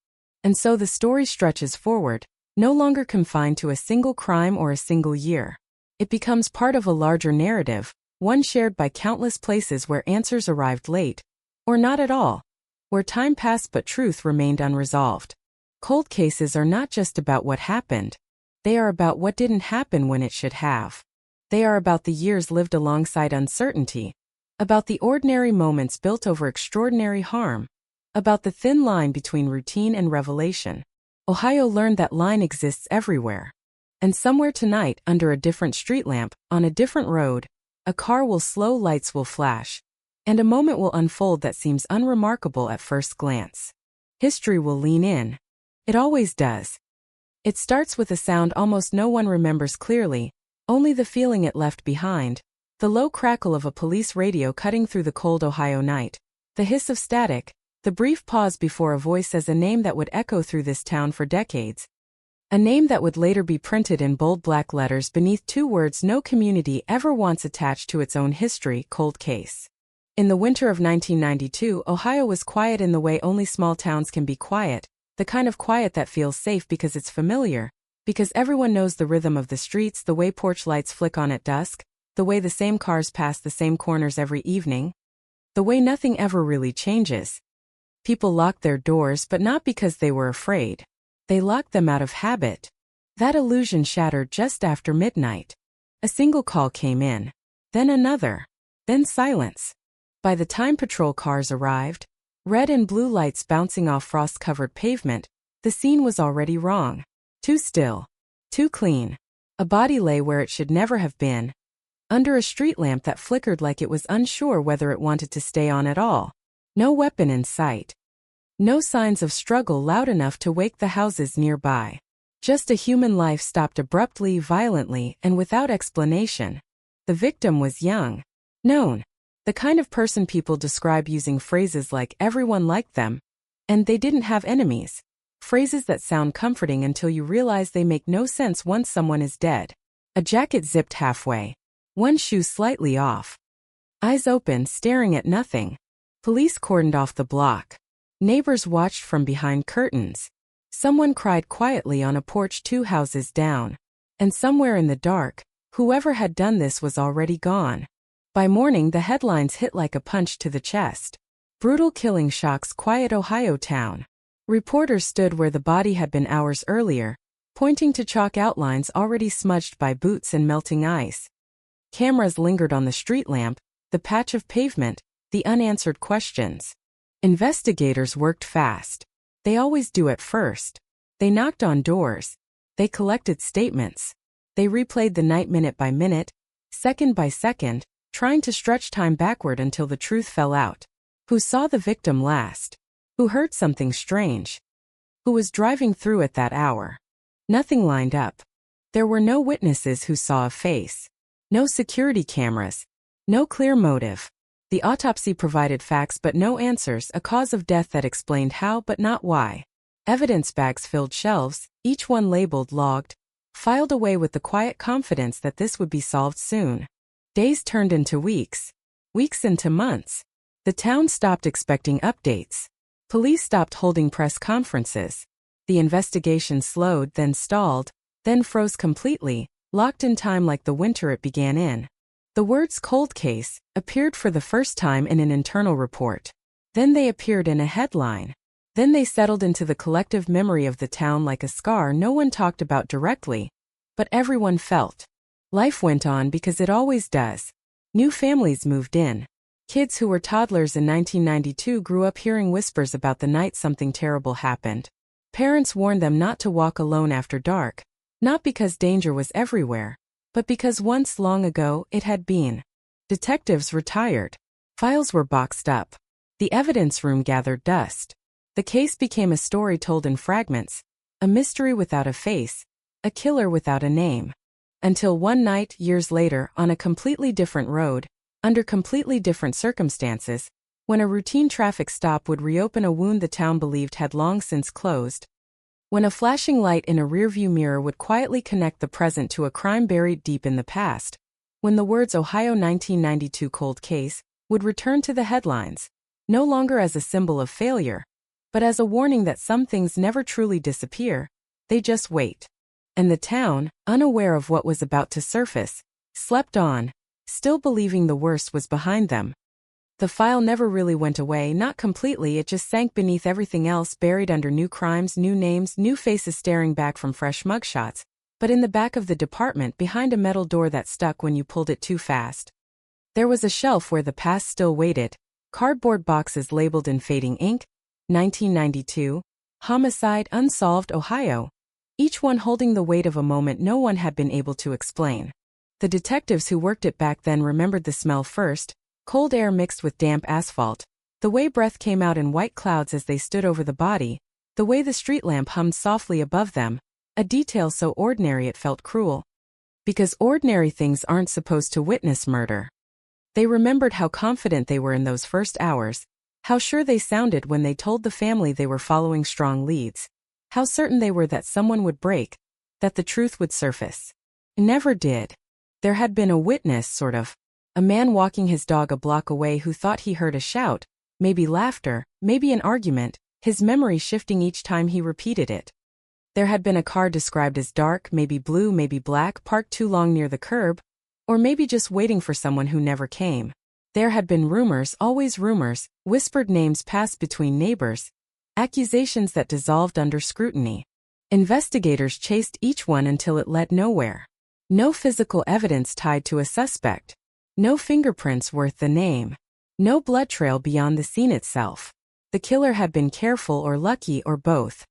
Speaker 4: And so the story stretches forward, no longer confined to a single crime or a single year. It becomes part of a larger narrative, one shared by countless places where answers arrived late, or not at all, where time passed but truth remained unresolved. Cold cases are not just about what happened. They are about what didn't happen when it should have. They are about the years lived alongside uncertainty, about the ordinary moments built over extraordinary harm, about the thin line between routine and revelation. Ohio learned that line exists everywhere. And somewhere tonight, under a different street lamp, on a different road, a car will slow, lights will flash, and a moment will unfold that seems unremarkable at first glance. History will lean in. It always does. It starts with a sound almost no one remembers clearly, Only the feeling it left behind, the low crackle of a police radio cutting through the cold Ohio night, the hiss of static, the brief pause before a voice says a name that would echo through this town for decades. A name that would later be printed in bold black letters beneath two words no community ever wants attached to its own history: cold case. In the winter of 1992, Ohio was quiet in the way only small towns can be quiet, the kind of quiet that feels safe because it's familiar, because everyone knows the rhythm of the streets, the way porch lights flick on at dusk, the way the same cars pass the same corners every evening, the way nothing ever really changes. People locked their doors, but not because they were afraid. They locked them out of habit. That illusion shattered just after midnight. A single call came in, then another, then silence. By the time patrol cars arrived, red and blue lights bouncing off frost-covered pavement, the scene was already wrong. Too still. Too clean. A body lay where it should never have been, under a street lamp that flickered like it was unsure whether it wanted to stay on at all. No weapon in sight. No signs of struggle loud enough to wake the houses nearby. Just a human life stopped abruptly, violently, and without explanation. The victim was young. Known. The kind of person people describe using phrases like everyone liked them, and they didn't have enemies. Phrases that sound comforting until you realize they make no sense once someone is dead. A jacket zipped halfway. One shoe slightly off. Eyes open, staring at nothing. Police cordoned off the block. Neighbors watched from behind curtains. Someone cried quietly on a porch 2 houses down. And somewhere in the dark, whoever had done this was already gone. By morning, the headlines hit like a punch to the chest. Brutal killing shocks quiet Ohio town. Reporters stood where the body had been hours earlier, pointing to chalk outlines already smudged by boots and melting ice. Cameras lingered on the street lamp, the patch of pavement, the unanswered questions. Investigators worked fast. They always do at first. They knocked on doors. They collected statements. They replayed the night minute by minute, second by second, trying to stretch time backward until the truth fell out. Who saw the victim last? Who heard something strange? Who was driving through at that hour? Nothing lined up. There were no witnesses who saw a face. No security cameras. No clear motive. The autopsy provided facts but no answers, a cause of death that explained how but not why. Evidence bags filled shelves, each one labeled, logged, filed away with the quiet confidence that this would be solved soon. Days turned into weeks. Weeks into months. The town stopped expecting updates. Police stopped holding press conferences. The investigation slowed, then stalled, then froze completely, locked in time like the winter it began in. The words "cold case" appeared for the first time in an internal report. Then they appeared in a headline. Then they settled into the collective memory of the town like a scar no one talked about directly, but everyone felt. Life went on because it always does. New families moved in. Kids who were toddlers in 1992 grew up hearing whispers about the night something terrible happened. Parents warned them not to walk alone after dark, not because danger was everywhere, but because once long ago it had been. Detectives retired. Files were boxed up. The evidence room gathered dust. The case became a story told in fragments, a mystery without a face, a killer without a name. Until one night, years later, on a completely different road, under completely different circumstances, when a routine traffic stop would reopen a wound the town believed had long since closed. When a flashing light in a rearview mirror would quietly connect the present to a crime buried deep in the past. When the words Ohio 1992 cold case would return to the headlines, no longer as a symbol of failure, but as a warning that some things never truly disappear, they just wait. And the town, unaware of what was about to surface, slept on, still believing the worst was behind them. The file never really went away, not completely, it just sank beneath everything else, buried under new crimes, new names, new faces staring back from fresh mugshots, but in the back of the department behind a metal door that stuck when you pulled it too fast. There was a shelf where the past still waited, cardboard boxes labeled in fading ink, 1992, Homicide Unsolved Ohio, each one holding the weight of a moment no one had been able to explain. The detectives who worked it back then remembered the smell first, cold air mixed with damp asphalt, the way breath came out in white clouds as they stood over the body, the way the street lamp hummed softly above them, a detail so ordinary it felt cruel. Because ordinary things aren't supposed to witness murder. They remembered how confident they were in those first hours, how sure they sounded when they told the family they were following strong leads, how certain they were that someone would break, that the truth would surface. It never did. There had been a witness, sort of. A man walking his dog a block away who thought he heard a shout, maybe laughter, maybe an argument, his memory shifting each time he repeated it. There had been a car described as dark, maybe blue, maybe black, parked too long near the curb, or maybe just waiting for someone who never came. There had been rumors, always rumors, whispered names passed between neighbors, accusations that dissolved under scrutiny. Investigators chased each one until it led nowhere. No physical evidence tied to a suspect. No fingerprints worth the name. No blood trail beyond the scene itself. The killer had been careful or lucky or both.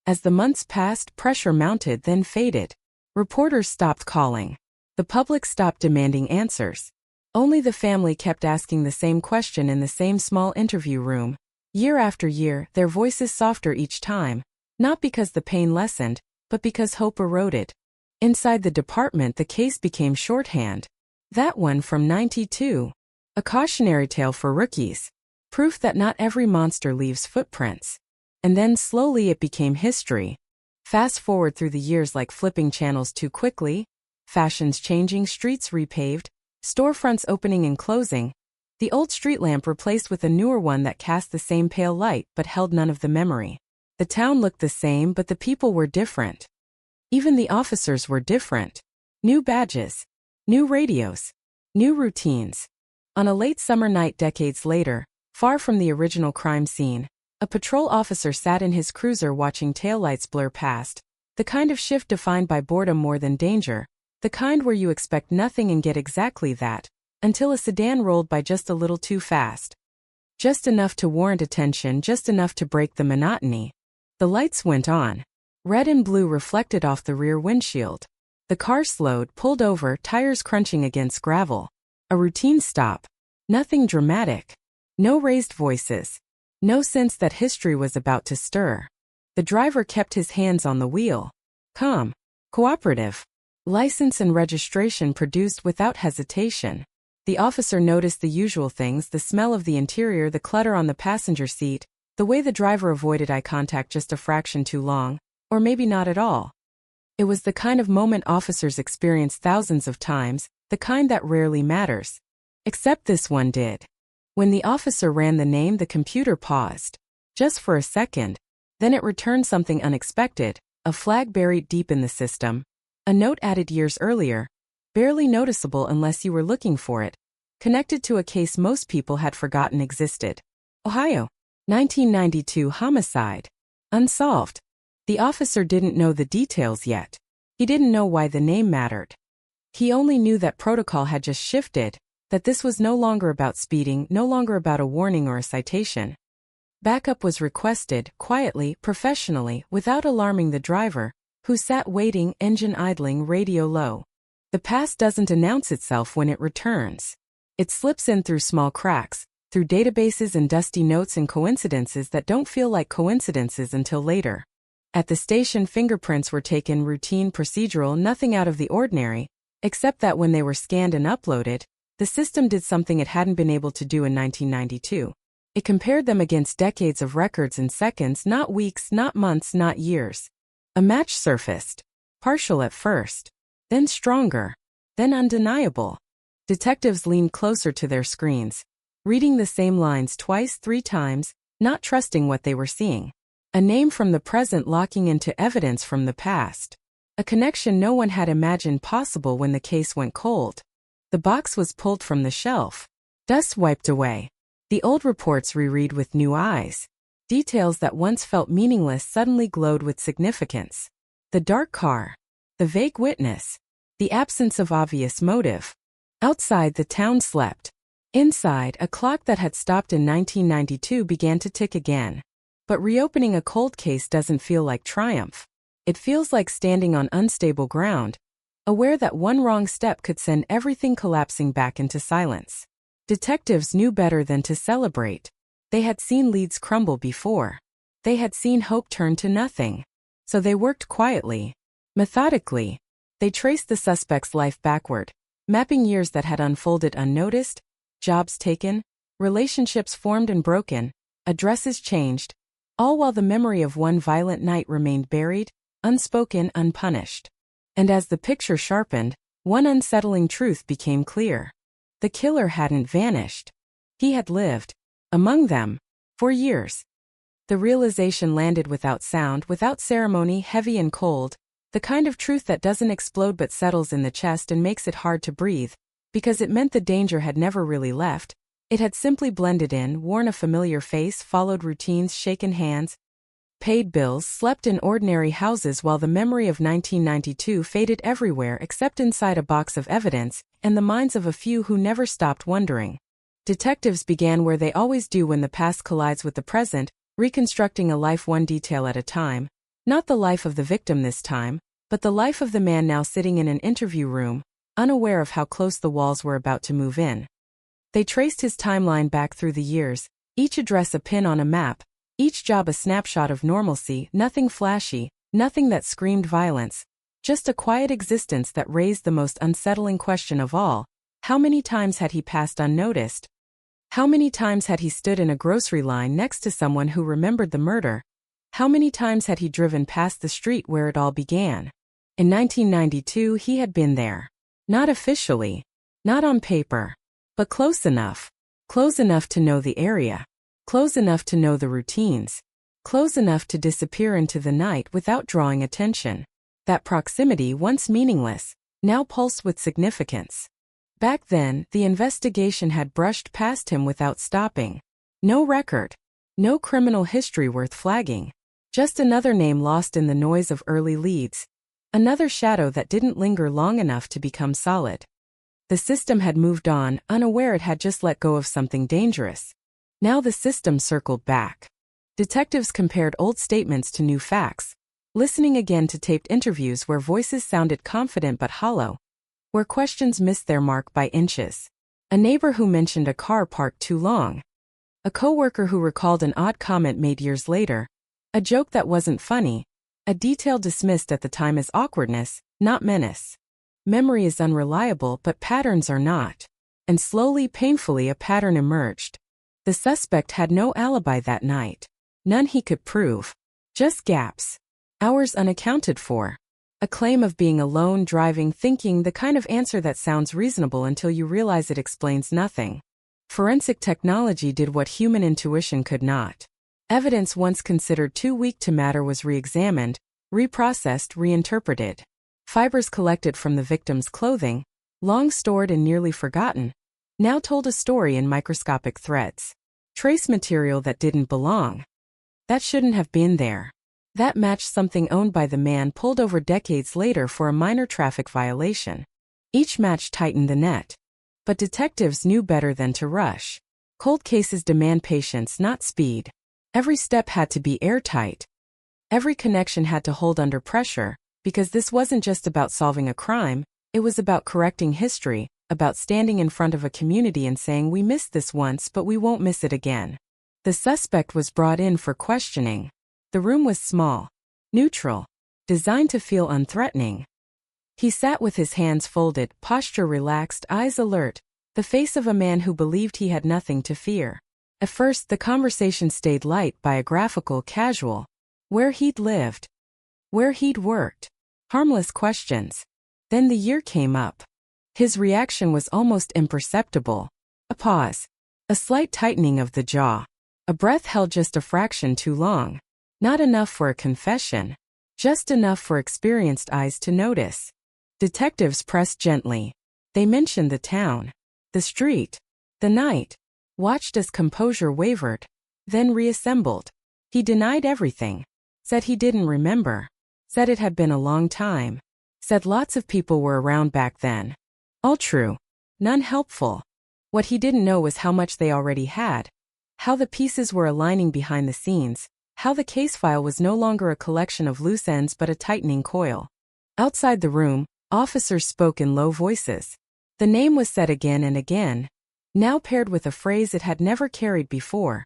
Speaker 4: As the months passed, pressure mounted then faded. Reporters stopped calling. The public stopped demanding answers. Only the family kept asking the same question in the same small interview room. Year after year, their voices softer each time, not because the pain lessened, but because hope eroded. Inside the department, the case became shorthand. That one from 92. A cautionary tale for rookies. Proof that not every monster leaves footprints. And then slowly it became history. Fast forward through the years like flipping channels too quickly, fashions changing, streets repaved, storefronts opening and closing, the old street lamp replaced with a newer one that cast the same pale light but held none of the memory. The town looked the same, but the people were different. Even the officers were different. New badges, new radios, new routines. On a late summer night decades later, far from the original crime scene, a patrol officer sat in his cruiser watching taillights blur past, the kind of shift defined by boredom more than danger, the kind where you expect nothing and get exactly that, until a sedan rolled by just a little too fast. Just enough to warrant attention, just enough to break the monotony. The lights went on. Red and blue reflected off the rear windshield. The car slowed, pulled over, tires crunching against gravel. A routine stop. Nothing dramatic. No raised voices. No sense that history was about to stir. The driver kept his hands on the wheel. Calm. Cooperative. License and registration produced without hesitation. The officer noticed the usual things: the smell of the interior, the clutter on the passenger seat, the way the driver avoided eye contact just a fraction too long, or maybe not at all. It was the kind of moment officers experience thousands of times, the kind that rarely matters. Except this one did. When the officer ran the name, the computer paused. Just for a second. Then it returned something unexpected, a flag buried deep in the system. A note added years earlier, barely noticeable unless you were looking for it, connected to a case most people had forgotten existed. Ohio. 1992 homicide. Unsolved. The officer didn't know the details yet. He didn't know why the name mattered. He only knew that protocol had just shifted, that this was no longer about speeding, no longer about a warning or a citation. Backup was requested, quietly, professionally, without alarming the driver, who sat waiting, engine idling, radio low. The past doesn't announce itself when it returns. It slips in through small cracks, through databases and dusty notes and coincidences that don't feel like coincidences until later. At the station, fingerprints were taken, routine, procedural, nothing out of the ordinary, except that when they were scanned and uploaded, the system did something it hadn't been able to do in 1992. It compared them against decades of records in seconds, not weeks, not months, not years. A match surfaced. Partial at first. Then stronger. Then undeniable. Detectives leaned closer to their screens, reading the same lines twice, 3 times, not trusting what they were seeing. A name from the present locking into evidence from the past. A connection no one had imagined possible when the case went cold. The box was pulled from the shelf. Dust wiped away. The old reports reread with new eyes. Details that once felt meaningless suddenly glowed with significance. The dark car. The vague witness. The absence of obvious motive. Outside, the town slept. Inside, a clock that had stopped in 1992 began to tick again. But reopening a cold case doesn't feel like triumph. It feels like standing on unstable ground, aware that one wrong step could send everything collapsing back into silence. Detectives knew better than to celebrate. They had seen leads crumble before. They had seen hope turn to nothing. So they worked quietly, methodically, They traced the suspect's life backward, mapping years that had unfolded unnoticed, jobs taken, relationships formed and broken, addresses changed, all while the memory of one violent night remained buried, unspoken, unpunished. And as the picture sharpened, one unsettling truth became clear. The killer hadn't vanished. He had lived among them for years. The realization landed without sound, without ceremony, heavy and cold, the kind of truth that doesn't explode but settles in the chest and makes it hard to breathe, because it meant the danger had never really left. It had simply blended in, worn a familiar face, followed routines, shaken hands, paid bills, slept in ordinary houses while the memory of 1992 faded everywhere except inside a box of evidence and the minds of a few who never stopped wondering. Detectives began where they always do when the past collides with the present, reconstructing a life one detail at a time. Not the life of the victim this time, but the life of the man now sitting in an interview room, unaware of how close the walls were about to move in. They traced his timeline back through the years, each address a pin on a map, each job a snapshot of normalcy, nothing flashy, nothing that screamed violence, just a quiet existence that raised the most unsettling question of all: how many times had he passed unnoticed? How many times had he stood in a grocery line next to someone who remembered the murder? How many times had he driven past the street where it all began? In 1992 he had been there. Not officially, not on paper, but close enough to know the area, close enough to know the routines, close enough to disappear into the night without drawing attention. That proximity, once meaningless, now pulsed with significance. Back then, the investigation had brushed past him without stopping. No record, no criminal history worth flagging. Just another name lost in the noise of early leads. Another shadow that didn't linger long enough to become solid. The system had moved on, unaware it had just let go of something dangerous. Now the system circled back. Detectives compared old statements to new facts, listening again to taped interviews where voices sounded confident but hollow, where questions missed their mark by inches. A neighbor who mentioned a car parked too long. A coworker who recalled an odd comment made years later. A joke that wasn't funny. A detail dismissed at the time as awkwardness, not menace. Memory is unreliable, but patterns are not. And slowly, painfully, a pattern emerged. The suspect had no alibi that night. None he could prove. Just gaps. Hours unaccounted for. A claim of being alone, driving, thinking, the kind of answer that sounds reasonable until you realize it explains nothing. Forensic technology did what human intuition could not. Evidence once considered too weak to matter was re-examined, reprocessed, reinterpreted. Fibers collected from the victim's clothing, long stored and nearly forgotten, now told a story in microscopic threads. Trace material that didn't belong. That shouldn't have been there. That matched something owned by the man pulled over decades later for a minor traffic violation. Each match tightened the net. But detectives knew better than to rush. Cold cases demand patience, not speed. Every step had to be airtight. Every connection had to hold under pressure, because this wasn't just about solving a crime, it was about correcting history, about standing in front of a community and saying, we missed this once but we won't miss it again. The suspect was brought in for questioning. The room was small, neutral, designed to feel unthreatening. He sat with his hands folded, posture relaxed, eyes alert, the face of a man who believed he had nothing to fear. At first, the conversation stayed light, biographical, casual. Where he'd lived. Where he'd worked. Harmless questions. Then the year came up. His reaction was almost imperceptible. A pause. A slight tightening of the jaw. A breath held just a fraction too long. Not enough for a confession. Just enough for experienced eyes to notice. Detectives pressed gently. They mentioned the town. The street. The night. Watched as composure wavered. Then reassembled. He denied everything. Said he didn't remember. Said it had been a long time. Said lots of people were around back then. All true. None helpful. What he didn't know was how much they already had. How the pieces were aligning behind the scenes. How the case file was no longer a collection of loose ends but a tightening coil. Outside the room, officers spoke in low voices. The name was said again and again, now paired with a phrase it had never carried before.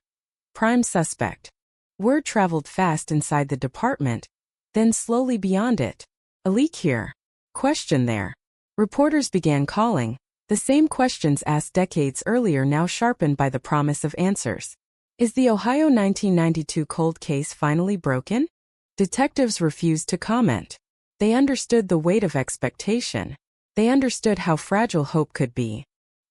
Speaker 4: Prime suspect. Word traveled fast inside the department, then slowly beyond it. A leak here. Question there. Reporters began calling, the same questions asked decades earlier now sharpened by the promise of answers. Is the Ohio 1992 cold case finally broken? Detectives refused to comment. They understood the weight of expectation. They understood how fragile hope could be.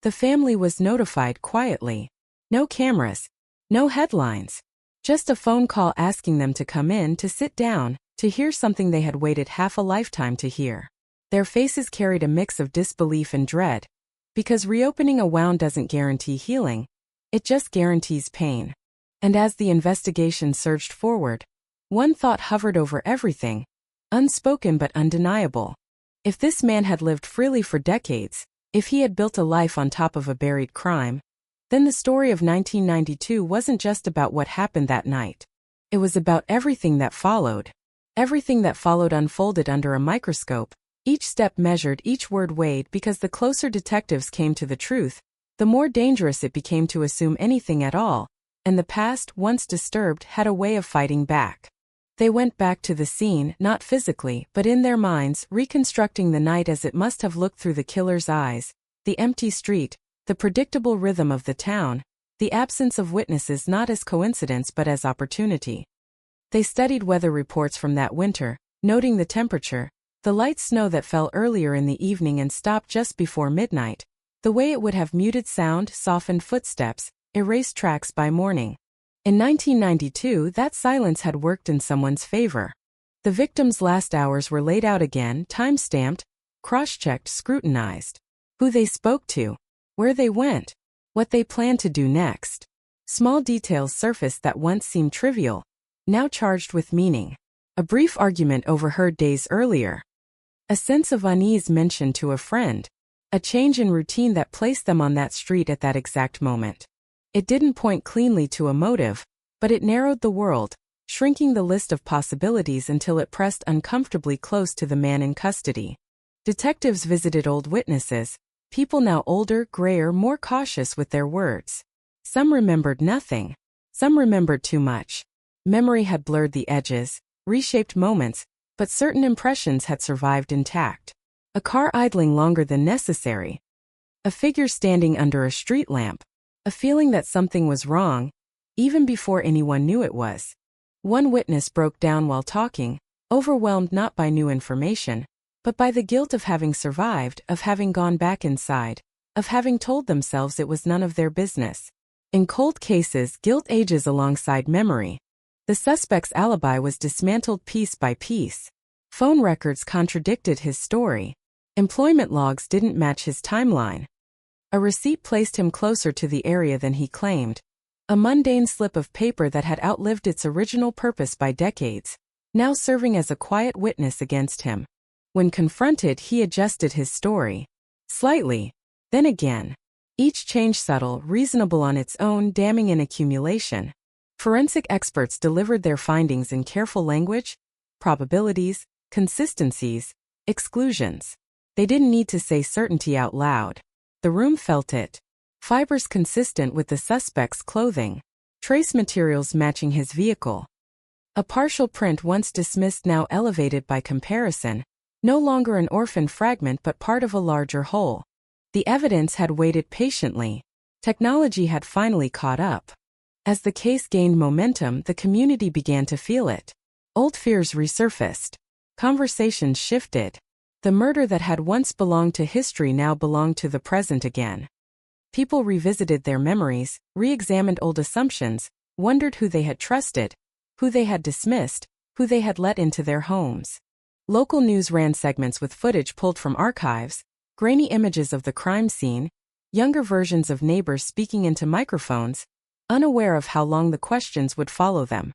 Speaker 4: The family was notified quietly. No cameras, no headlines. Just a phone call asking them to come in to sit down, to hear something they had waited half a lifetime to hear. Their faces carried a mix of disbelief and dread. Because reopening a wound doesn't guarantee healing, it just guarantees pain. And as the investigation surged forward, one thought hovered over everything, unspoken but undeniable. If this man had lived freely for decades, if he had built a life on top of a buried crime, then the story of 1992 wasn't just about what happened that night. It was about everything that followed. Everything that followed unfolded under a microscope, each step measured, each word weighed, because the closer detectives came to the truth, the more dangerous it became to assume anything at all, and the past, once disturbed, had a way of fighting back. They went back to the scene, not physically, but in their minds, reconstructing the night as it must have looked through the killer's eyes, the empty street, the predictable rhythm of the town, the absence of witnesses not as coincidence but as opportunity. They studied weather reports from that winter, noting the temperature, the light snow that fell earlier in the evening and stopped just before midnight, the way it would have muted sound, softened footsteps, erased tracks by morning. In 1992, that silence had worked in someone's favor. The victim's last hours were laid out again, time-stamped, cross-checked, scrutinized. Who they spoke to, where they went, what they planned to do next. Small details surfaced that once seemed trivial, now charged with meaning. A brief argument overheard days earlier. A sense of unease mentioned to a friend. A change in routine that placed them on that street at that exact moment. It didn't point cleanly to a motive, but it narrowed the world, shrinking the list of possibilities until it pressed uncomfortably close to the man in custody. Detectives visited old witnesses, people now older, grayer, more cautious with their words. Some remembered nothing. Some remembered too much. Memory had blurred the edges, reshaped moments, but certain impressions had survived intact. A car idling longer than necessary. A figure standing under a street lamp. A feeling that something was wrong, even before anyone knew it was. One witness broke down while talking, overwhelmed not by new information, but by the guilt of having survived, of having gone back inside, of having told themselves it was none of their business. In cold cases, guilt ages alongside memory. The suspect's alibi was dismantled piece by piece. Phone records contradicted his story. Employment logs didn't match his timeline. A receipt placed him closer to the area than he claimed. A mundane slip of paper that had outlived its original purpose by decades, now serving as a quiet witness against him. When confronted, he adjusted his story. Slightly, then again. Each change subtle, reasonable on its own, damning in accumulation. Forensic experts delivered their findings in careful language, probabilities, consistencies, exclusions. They didn't need to say certainty out loud. The room felt it. Fibers consistent with the suspect's clothing. Trace materials matching his vehicle. A partial print once dismissed now elevated by comparison. No longer an orphan fragment but part of a larger whole. The evidence had waited patiently. Technology had finally caught up. As the case gained momentum, the community began to feel it. Old fears resurfaced. Conversations shifted. The murder that had once belonged to history now belonged to the present again. People revisited their memories, re-examined old assumptions, wondered who they had trusted, who they had dismissed, who they had let into their homes. Local news ran segments with footage pulled from archives, grainy images of the crime scene, younger versions of neighbors speaking into microphones, unaware of how long the questions would follow them.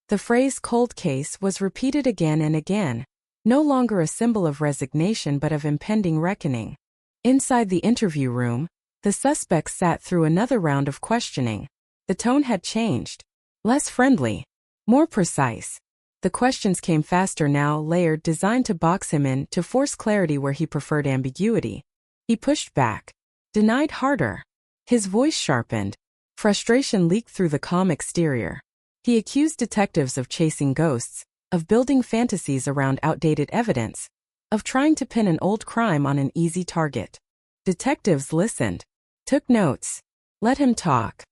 Speaker 4: The phrase cold case was repeated again and again. No longer a symbol of resignation but of impending reckoning. Inside the interview room, the suspects sat through another round of questioning. The tone had changed. Less friendly. More precise. The questions came faster now, layered, designed to box him in, to force clarity where he preferred ambiguity. He pushed back. Denied harder. His voice sharpened. Frustration leaked through the calm exterior. He accused detectives of chasing ghosts, of building fantasies around outdated evidence, of trying to pin an old crime on an easy target. Detectives listened, took notes, let him talk.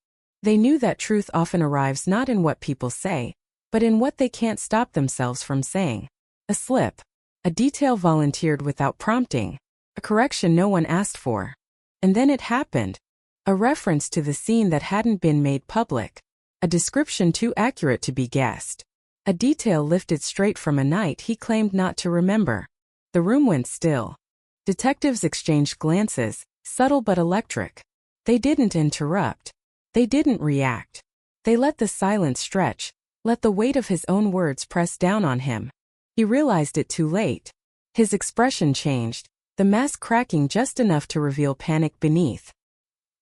Speaker 4: They knew that truth often arrives not in what people say, but in what they can't stop themselves from saying. A slip, a detail volunteered without prompting, a correction no one asked for. And then it happened. A reference to the scene that hadn't been made public, a description too accurate to be guessed, a detail lifted straight from a night he claimed not to remember. The room went still. Detectives exchanged glances, subtle but electric. They didn't interrupt. They didn't react. They let the silence stretch, let the weight of his own words press down on him. He realized it too late. His expression changed, the mask cracking just enough to reveal panic beneath.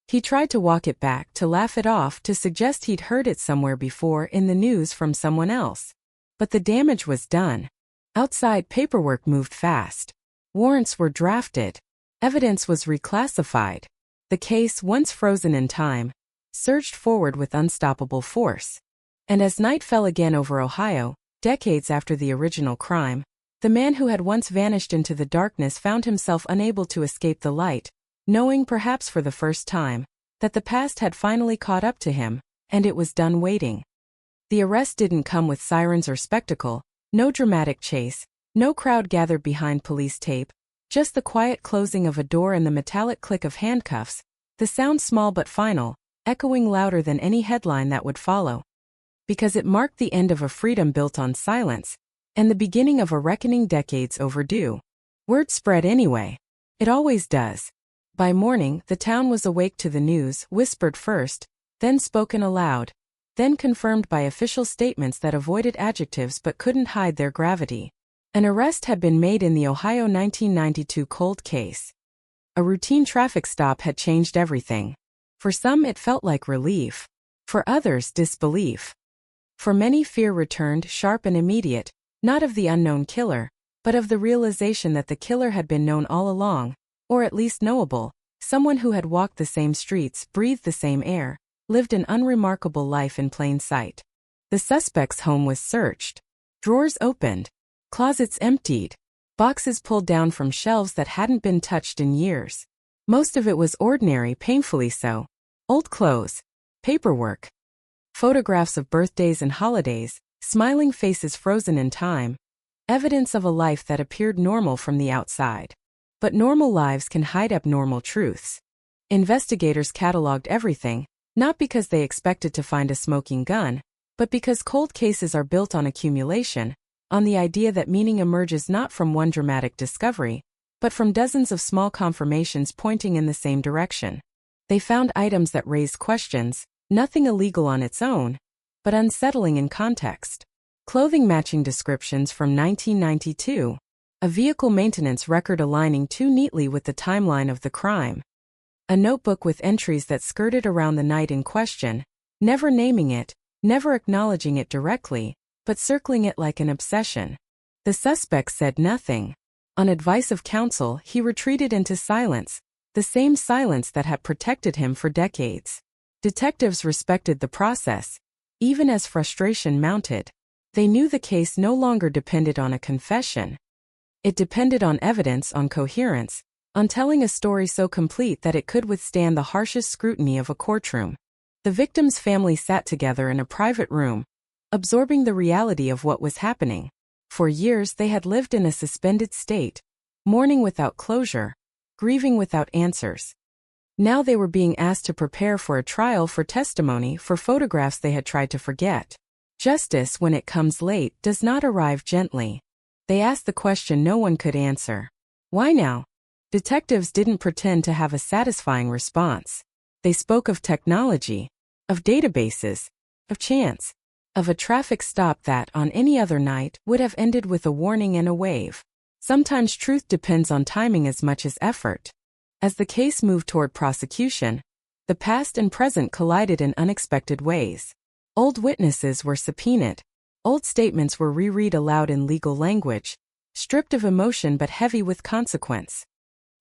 Speaker 4: He tried to walk it back, to laugh it off, to suggest he'd heard it somewhere before in the news from someone else. But the damage was done. Outside, paperwork moved fast. Warrants were drafted. Evidence was reclassified. The case, once frozen in time, surged forward with unstoppable force. And as night fell again over Ohio, decades after the original crime, the man who had once vanished into the darkness found himself unable to escape the light, knowing perhaps for the first time, that the past had finally caught up to him, and it was done waiting. The arrest didn't come with sirens or spectacle, no dramatic chase, no crowd gathered behind police tape, just the quiet closing of a door and the metallic click of handcuffs, the sound small but final, echoing louder than any headline that would follow. Because it marked the end of a freedom built on silence, and the beginning of a reckoning decades overdue. Word spread anyway. It always does. By morning, the town was awake to the news, whispered first, then spoken aloud, then confirmed by official statements that avoided adjectives but couldn't hide their gravity. An arrest had been made in the Ohio 1992 cold case. A routine traffic stop had changed everything. For some it felt like relief. For others, disbelief. For many, fear returned, sharp and immediate, not of the unknown killer, but of the realization that the killer had been known all along, or at least knowable, someone who had walked the same streets, breathed the same air, lived an unremarkable life in plain sight. The suspect's home was searched. Drawers opened. Closets emptied. Boxes pulled down from shelves that hadn't been touched in years. Most of it was ordinary, painfully so. Old clothes. Paperwork. Photographs of birthdays and holidays, smiling faces frozen in time. Evidence of a life that appeared normal from the outside. But normal lives can hide abnormal truths. Investigators cataloged everything, not because they expected to find a smoking gun, but because cold cases are built on accumulation, on the idea that meaning emerges not from one dramatic discovery, but from dozens of small confirmations pointing in the same direction. They found items that raised questions, nothing illegal on its own, but unsettling in context. Clothing matching descriptions from 1992. A vehicle maintenance record aligning too neatly with the timeline of the crime. A notebook with entries that skirted around the night in question, never naming it, never acknowledging it directly, but circling it like an obsession. The suspect said nothing. On advice of counsel, he retreated into silence, the same silence that had protected him for decades. Detectives respected the process, even as frustration mounted. They knew the case no longer depended on a confession. It depended on evidence, on coherence, on telling a story so complete that it could withstand the harshest scrutiny of a courtroom. The victim's family sat together in a private room, absorbing the reality of what was happening. For years they had lived in a suspended state, mourning without closure, grieving without answers. Now they were being asked to prepare for a trial, for testimony, for photographs they had tried to forget. Justice, when it comes late, does not arrive gently. They asked the question no one could answer. Why now? Detectives didn't pretend to have a satisfying response. They spoke of technology, of databases, of chance, of a traffic stop that, on any other night, would have ended with a warning and a wave. Sometimes truth depends on timing as much as effort. As the case moved toward prosecution, the past and present collided in unexpected ways. Old witnesses were subpoenaed. Old statements were reread aloud in legal language, stripped of emotion but heavy with consequence.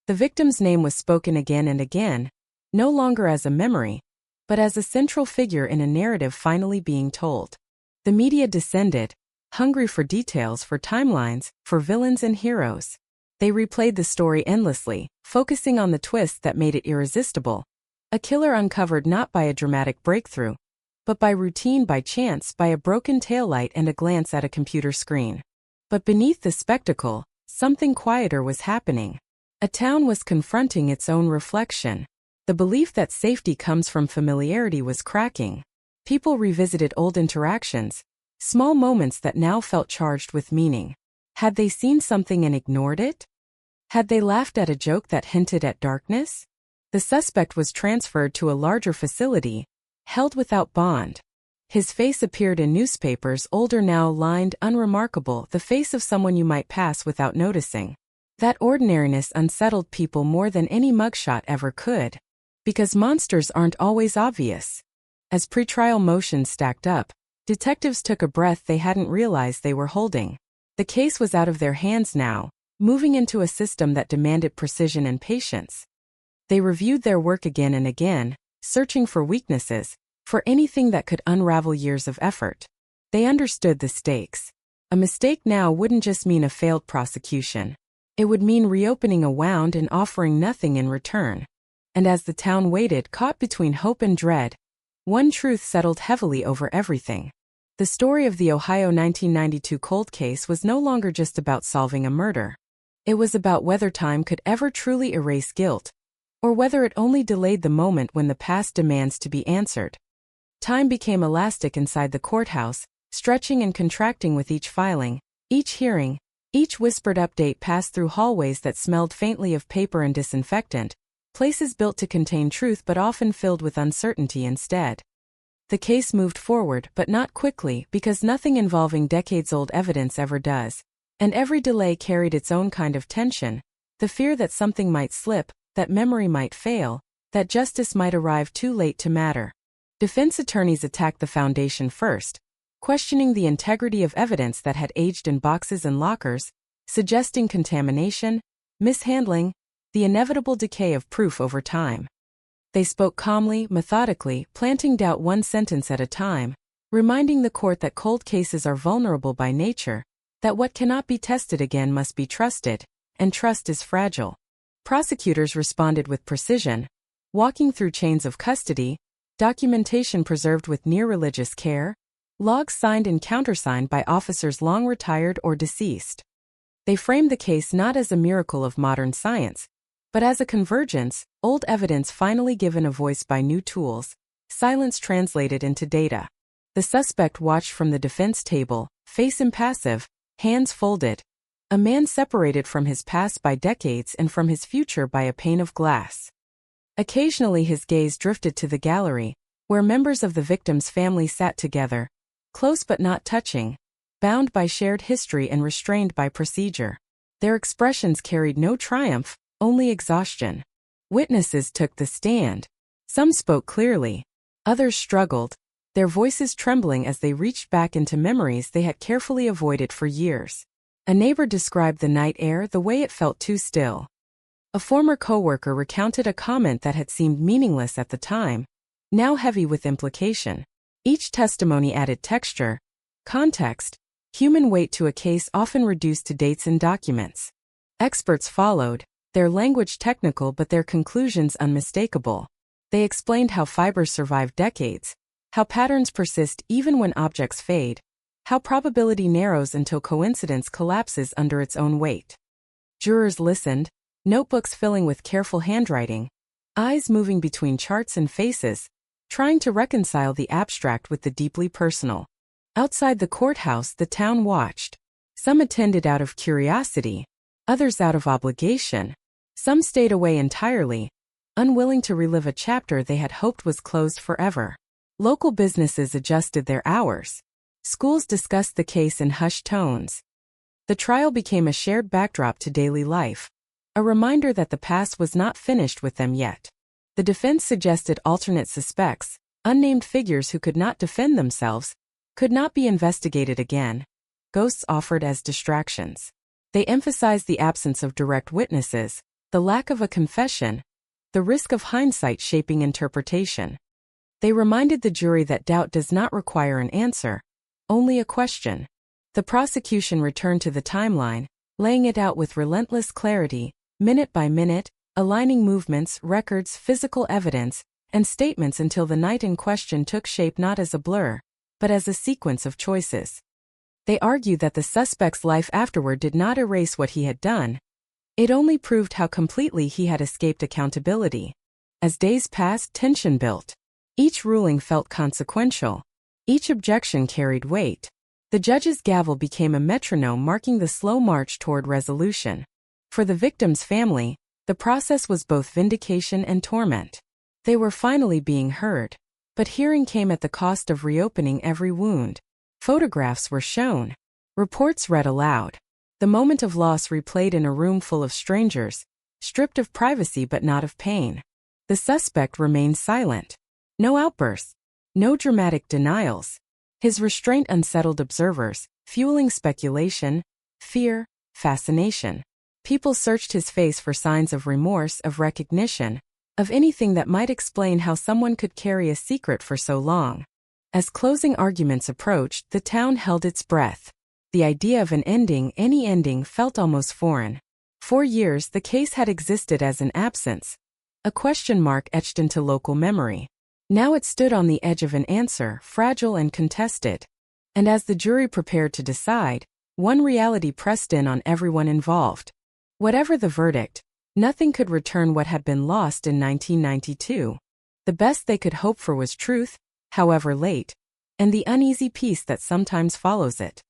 Speaker 4: The victim's name was spoken again and again, no longer as a memory, but as a central figure in a narrative finally being told. The media descended, hungry for details, for timelines, for villains and heroes. They replayed the story endlessly, focusing on the twist that made it irresistible. A killer uncovered not by a dramatic breakthrough, but by routine, by chance, by a broken taillight and a glance at a computer screen. But beneath the spectacle, something quieter was happening. A town was confronting its own reflection. The belief that safety comes from familiarity was cracking. People revisited old interactions, small moments that now felt charged with meaning. Had they seen something and ignored it? Had they laughed at a joke that hinted at darkness? The suspect was transferred to a larger facility, held without bond. His face appeared in newspapers, older now, lined, unremarkable, the face of someone you might pass without noticing. That ordinariness unsettled people more than any mugshot ever could. Because monsters aren't always obvious. As pretrial motions stacked up, detectives took a breath they hadn't realized they were holding. The case was out of their hands now, moving into a system that demanded precision and patience. They reviewed their work again and again, searching for weaknesses, for anything that could unravel years of effort. They understood the stakes. A mistake now wouldn't just mean a failed prosecution. It would mean reopening a wound and offering nothing in return. And as the town waited, caught between hope and dread, one truth settled heavily over everything. The story of the Ohio 1992 cold case was no longer just about solving a murder. It was about whether time could ever truly erase guilt, or whether it only delayed the moment when the past demands to be answered. Time became elastic inside the courthouse, stretching and contracting with each filing, each hearing, each whispered update passed through hallways that smelled faintly of paper and disinfectant, places built to contain truth but often filled with uncertainty instead. The case moved forward, but not quickly, because nothing involving decades-old evidence ever does. And every delay carried its own kind of tension, the fear that something might slip, that memory might fail, that justice might arrive too late to matter. Defense attorneys attacked the foundation first, questioning the integrity of evidence that had aged in boxes and lockers, suggesting contamination, mishandling, the inevitable decay of proof over time. They spoke calmly, methodically, planting doubt one sentence at a time, reminding the court that cold cases are vulnerable by nature, that what cannot be tested again must be trusted, and trust is fragile. Prosecutors responded with precision, walking through chains of custody, documentation preserved with near-religious care, logs signed and countersigned by officers long retired or deceased. They framed the case not as a miracle of modern science, but as a convergence, old evidence finally given a voice by new tools, silence translated into data. The suspect watched from the defense table, face impassive, hands folded. A man separated from his past by decades and from his future by a pane of glass. Occasionally his gaze drifted to the gallery, where members of the victim's family sat together, close but not touching, bound by shared history and restrained by procedure. Their expressions carried no triumph, only exhaustion. Witnesses took the stand. Some spoke clearly. Others struggled, their voices trembling as they reached back into memories they had carefully avoided for years. A neighbor described the night air the way it felt too still. A former coworker recounted a comment that had seemed meaningless at the time, now heavy with implication. Each testimony added texture, context, human weight to a case often reduced to dates and documents. Experts followed, their language technical but their conclusions unmistakable. They explained how fibers survive decades, how patterns persist even when objects fade, how probability narrows until coincidence collapses under its own weight. Jurors listened, notebooks filling with careful handwriting, eyes moving between charts and faces, trying to reconcile the abstract with the deeply personal. Outside the courthouse, the town watched. Some attended out of curiosity, others out of obligation. Some stayed away entirely, unwilling to relive a chapter they had hoped was closed forever. Local businesses adjusted their hours. Schools discussed the case in hushed tones. The trial became a shared backdrop to daily life, a reminder that the past was not finished with them yet. The defense suggested alternate suspects, unnamed figures who could not defend themselves, could not be investigated again. Ghosts offered as distractions. They emphasized the absence of direct witnesses, the lack of a confession, the risk of hindsight shaping interpretation. They reminded the jury that doubt does not require an answer, only a question. The prosecution returned to the timeline, laying it out with relentless clarity, minute by minute, aligning movements, records, physical evidence, and statements until the night in question took shape not as a blur, but as a sequence of choices. They argue that the suspect's life afterward did not erase what he had done. It only proved how completely he had escaped accountability. As days passed, tension built. Each ruling felt consequential. Each objection carried weight. The judge's gavel became a metronome marking the slow march toward resolution. For the victim's family, the process was both vindication and torment. They were finally being heard. But hearing came at the cost of reopening every wound. Photographs were shown. Reports read aloud. The moment of loss replayed in a room full of strangers, stripped of privacy but not of pain. The suspect remained silent. No outbursts. No dramatic denials. His restraint unsettled observers, fueling speculation, fear, fascination. People searched his face for signs of remorse, of recognition, of anything that might explain how someone could carry a secret for so long. As closing arguments approached, the town held its breath. The idea of an ending, any ending, felt almost foreign. For years, the case had existed as an absence, a question mark etched into local memory. Now it stood on the edge of an answer, fragile and contested. And as the jury prepared to decide, one reality pressed in on everyone involved. Whatever the verdict, nothing could return what had been lost in 1992. The best they could hope for was truth, however late, and the uneasy peace that sometimes follows it.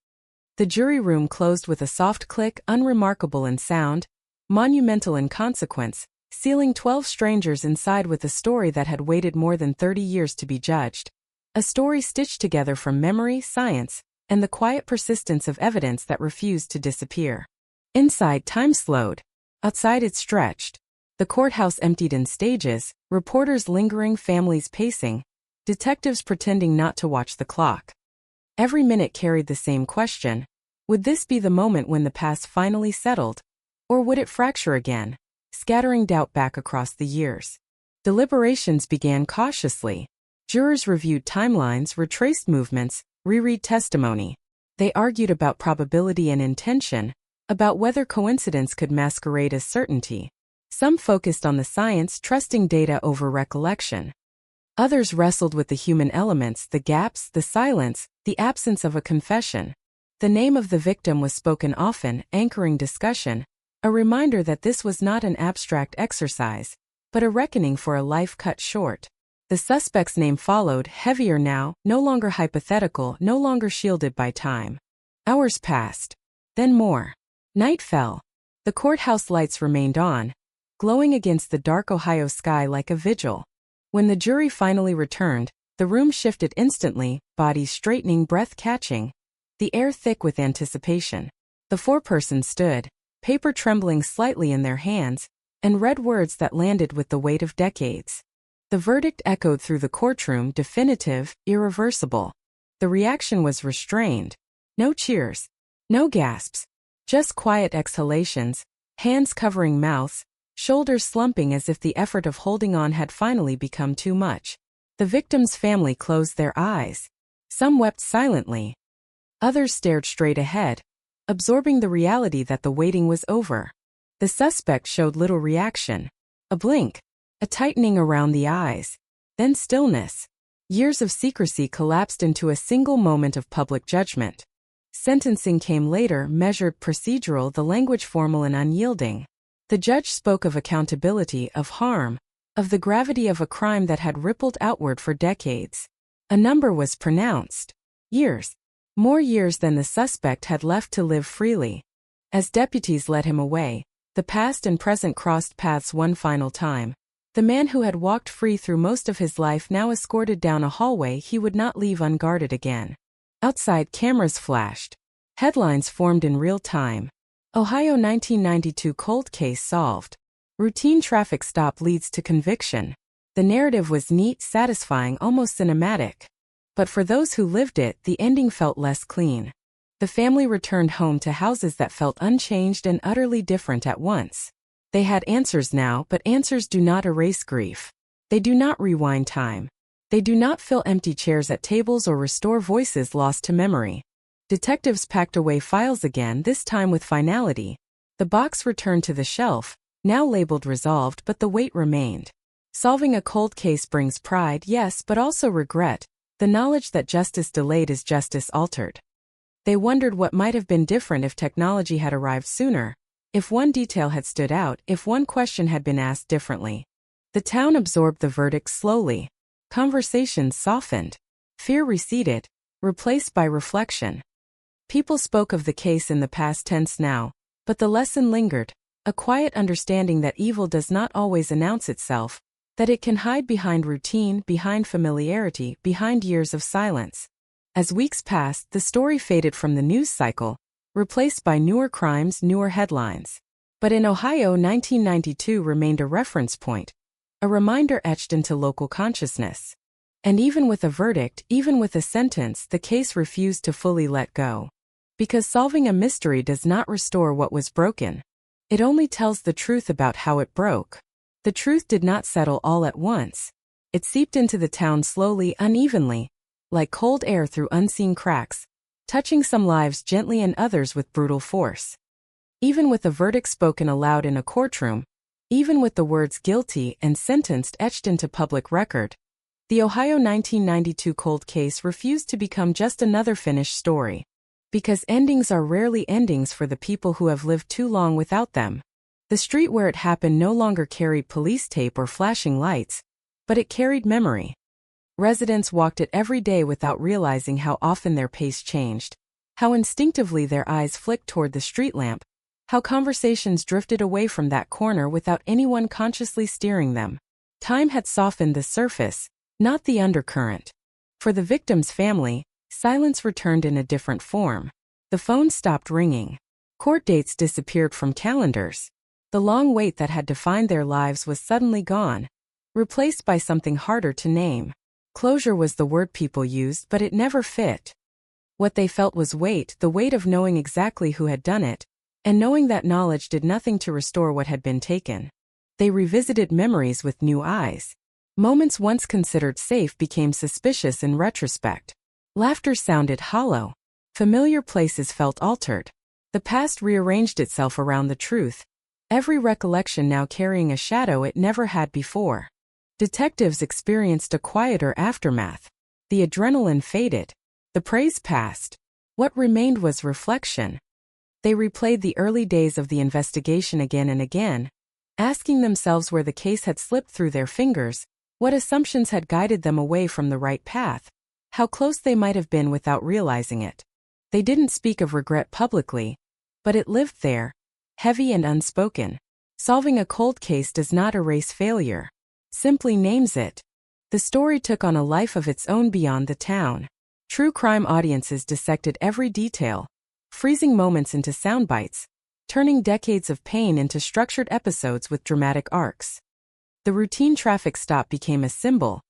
Speaker 4: The jury room closed with a soft click, unremarkable in sound, monumental in consequence, sealing 12 strangers inside with a story that had waited more than 30 years to be judged. A story stitched together from memory, science, and the quiet persistence of evidence that refused to disappear. Inside, time slowed. Outside, it stretched. The courthouse emptied in stages, reporters lingering, families pacing, detectives pretending not to watch the clock. Every minute carried the same question. Would this be the moment when the past finally settled? Or would it fracture again, scattering doubt back across the years? Deliberations began cautiously. Jurors reviewed timelines, retraced movements, reread testimony. They argued about probability and intention, about whether coincidence could masquerade as certainty. Some focused on the science, trusting data over recollection. Others wrestled with the human elements, the gaps, the silence, the absence of a confession. The name of the victim was spoken often, anchoring discussion, a reminder that this was not an abstract exercise, but a reckoning for a life cut short. The suspect's name followed, heavier now, no longer hypothetical, no longer shielded by time. Hours passed. Then more. Night fell. The courthouse lights remained on, glowing against the dark Ohio sky like a vigil. When the jury finally returned, the room shifted instantly, bodies straightening, breath catching, the air thick with anticipation. The foreperson stood, paper trembling slightly in their hands, and read words that landed with the weight of decades. The verdict echoed through the courtroom, definitive, irreversible. The reaction was restrained. No cheers. No gasps. Just quiet exhalations, hands covering mouths, shoulders slumping as if the effort of holding on had finally become too much. The victim's family closed their eyes. Some wept silently. Others stared straight ahead, absorbing the reality that the waiting was over. The suspect showed little reaction. A blink, a tightening around the eyes, then stillness. Years of secrecy collapsed into a single moment of public judgment. Sentencing came later, measured, procedural, the language formal and unyielding. The judge spoke of accountability, of harm, of the gravity of a crime that had rippled outward for decades. A number was pronounced. Years. More years than the suspect had left to live freely. As deputies led him away, the past and present crossed paths one final time. The man who had walked free through most of his life now escorted down a hallway he would not leave unguarded again. Outside, cameras flashed. Headlines formed in real time. Ohio 1992 cold case solved. Routine traffic stop leads to conviction. The narrative was neat, satisfying, almost cinematic. But for those who lived it, the ending felt less clean. The family returned home to houses that felt unchanged and utterly different at once. They had answers now, but answers do not erase grief. They do not rewind time. They do not fill empty chairs at tables or restore voices lost to memory. Detectives packed away files again, this time with finality. The box returned to the shelf, now labeled resolved, but the weight remained. Solving a cold case brings pride, yes, but also regret, the knowledge that justice delayed is justice altered. They wondered what might have been different if technology had arrived sooner, if one detail had stood out, if one question had been asked differently. The town absorbed the verdict slowly. Conversations softened. Fear receded, replaced by reflection. People spoke of the case in the past tense now, but the lesson lingered, a quiet understanding that evil does not always announce itself, that it can hide behind routine, behind familiarity, behind years of silence. As weeks passed, the story faded from the news cycle, replaced by newer crimes, newer headlines. But in Ohio, 1992 remained a reference point, a reminder etched into local consciousness. And even with a verdict, even with a sentence, the case refused to fully let go. Because solving a mystery does not restore what was broken. It only tells the truth about how it broke. The truth did not settle all at once. It seeped into the town slowly, unevenly, like cold air through unseen cracks, touching some lives gently and others with brutal force. Even with a verdict spoken aloud in a courtroom, even with the words guilty and sentenced etched into public record, the Ohio 1992 cold case refused to become just another finished story. Because endings are rarely endings for the people who have lived too long without them. The street where it happened no longer carried police tape or flashing lights, but it carried memory. Residents walked it every day without realizing how often their pace changed, how instinctively their eyes flicked toward the street lamp, how conversations drifted away from that corner without anyone consciously steering them. Time had softened the surface, not the undercurrent. For the victim's family, silence returned in a different form. The phone stopped ringing. Court dates disappeared from calendars. The long wait that had defined their lives was suddenly gone, replaced by something harder to name. Closure was the word people used, but it never fit. What they felt was weight, the weight of knowing exactly who had done it, and knowing that knowledge did nothing to restore what had been taken. They revisited memories with new eyes. Moments once considered safe became suspicious in retrospect. Laughter sounded hollow. Familiar places felt altered. The past rearranged itself around the truth, every recollection now carrying a shadow it never had before. Detectives experienced a quieter aftermath. The adrenaline faded. The praise passed. What remained was reflection. They replayed the early days of the investigation again and again, asking themselves where the case had slipped through their fingers, what assumptions had guided them away from the right path, how close they might have been without realizing it. They didn't speak of regret publicly, but it lived there, heavy and unspoken. Solving a cold case does not erase failure, simply names it. The story took on a life of its own beyond the town. True crime audiences dissected every detail, freezing moments into sound bites, turning decades of pain into structured episodes with dramatic arcs. The routine traffic stop became a symbol,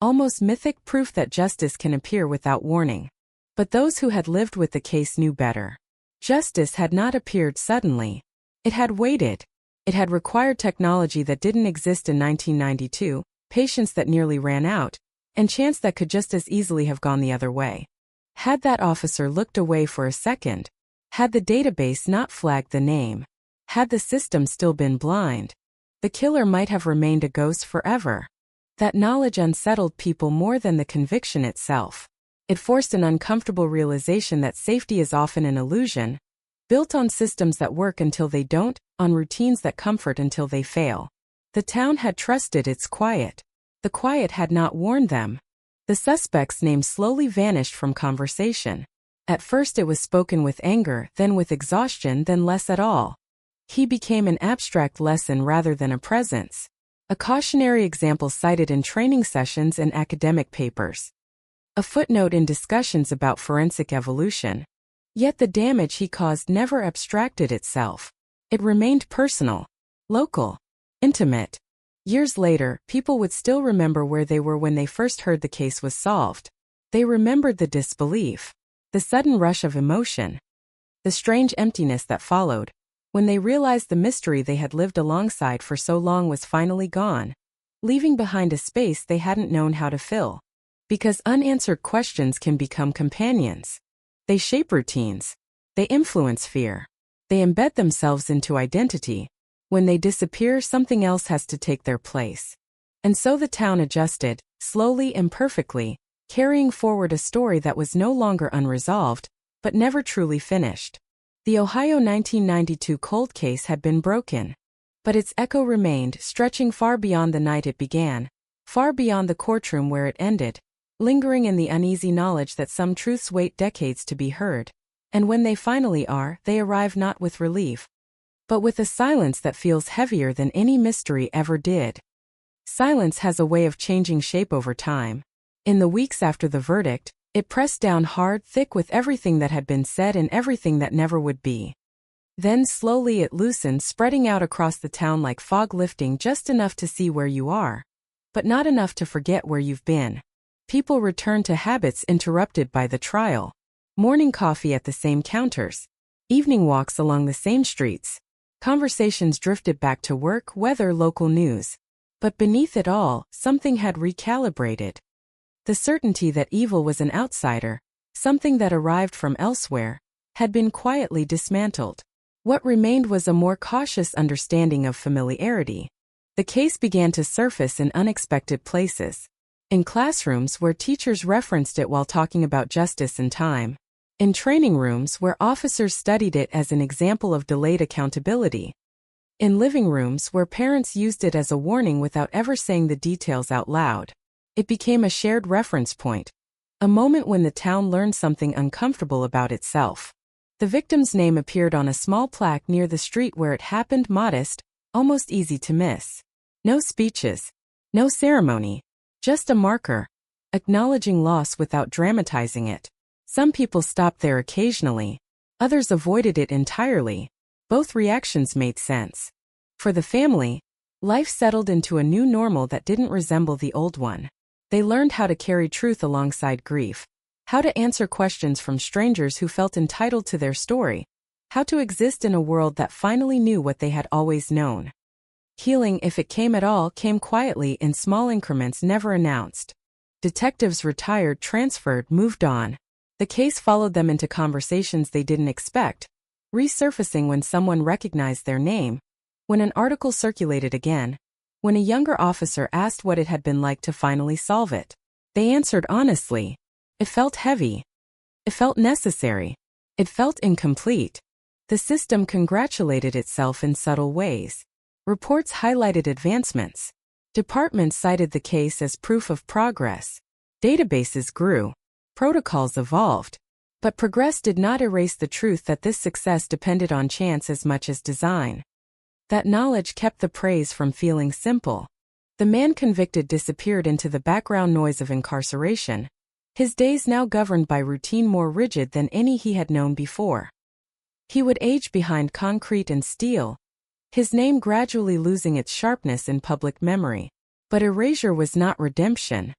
Speaker 4: almost mythic proof that justice can appear without warning. But those who had lived with the case knew better. Justice had not appeared suddenly. It had waited. It had required technology that didn't exist in 1992, patience that nearly ran out, and chance that could just as easily have gone the other way. Had that officer looked away for a second, had the database not flagged the name, had the system still been blind, the killer might have remained a ghost forever. That knowledge unsettled people more than the conviction itself. It forced an uncomfortable realization that safety is often an illusion, built on systems that work until they don't, on routines that comfort until they fail. The town had trusted its quiet. The quiet had not warned them. The suspect's name slowly vanished from conversation. At first it was spoken with anger, then with exhaustion, then less at all. He became an abstract lesson rather than a presence. A cautionary example cited in training sessions and academic papers. A footnote in discussions about forensic evolution. Yet the damage he caused never abstracted itself. It remained personal, local, intimate. Years later, people would still remember where they were when they first heard the case was solved. They remembered the disbelief, the sudden rush of emotion, the strange emptiness that followed, when they realized the mystery they had lived alongside for so long was finally gone, leaving behind a space they hadn't known how to fill. Because unanswered questions can become companions. They shape routines. They influence fear. They embed themselves into identity. When they disappear, something else has to take their place. And so the town adjusted, slowly, imperfectly, carrying forward a story that was no longer unresolved, but never truly finished. The Ohio 1992 cold case had been broken, but its echo remained, stretching far beyond the night it began, far beyond the courtroom where it ended, lingering in the uneasy knowledge that some truths wait decades to be heard, and when they finally are, they arrive not with relief, but with a silence that feels heavier than any mystery ever did. Silence has a way of changing shape over time. In the weeks after the verdict, it pressed down hard, thick with everything that had been said and everything that never would be. Then slowly it loosened, spreading out across the town like fog, lifting just enough to see where you are, but not enough to forget where you've been. People returned to habits interrupted by the trial. Morning coffee at the same counters. Evening walks along the same streets. Conversations drifted back to work, weather, local news. But beneath it all, something had recalibrated. The certainty that evil was an outsider, something that arrived from elsewhere, had been quietly dismantled. What remained was a more cautious understanding of familiarity. The case began to surface in unexpected places. In classrooms where teachers referenced it while talking about justice and time. In training rooms where officers studied it as an example of delayed accountability. In living rooms where parents used it as a warning without ever saying the details out loud. It became a shared reference point. A moment when the town learned something uncomfortable about itself. The victim's name appeared on a small plaque near the street where it happened, modest, almost easy to miss. No speeches. No ceremony. Just a marker. Acknowledging loss without dramatizing it. Some people stopped there occasionally. Others avoided it entirely. Both reactions made sense. For the family, life settled into a new normal that didn't resemble the old one. They learned how to carry truth alongside grief. How to answer questions from strangers who felt entitled to their story. How to exist in a world that finally knew what they had always known. Healing, if it came at all, came quietly in small increments never announced. Detectives retired, transferred, moved on. The case followed them into conversations they didn't expect, resurfacing when someone recognized their name, when an article circulated again, when a younger officer asked what it had been like to finally solve it. They answered honestly. It felt heavy. It felt necessary. It felt incomplete. The system congratulated itself in subtle ways. Reports highlighted advancements. Departments cited the case as proof of progress. Databases grew. Protocols evolved. But progress did not erase the truth that this success depended on chance as much as design. That knowledge kept the praise from feeling simple. The man convicted disappeared into the background noise of incarceration, his days now governed by routine more rigid than any he had known before. He would age behind concrete and steel, his name gradually losing its sharpness in public memory. But erasure was not redemption.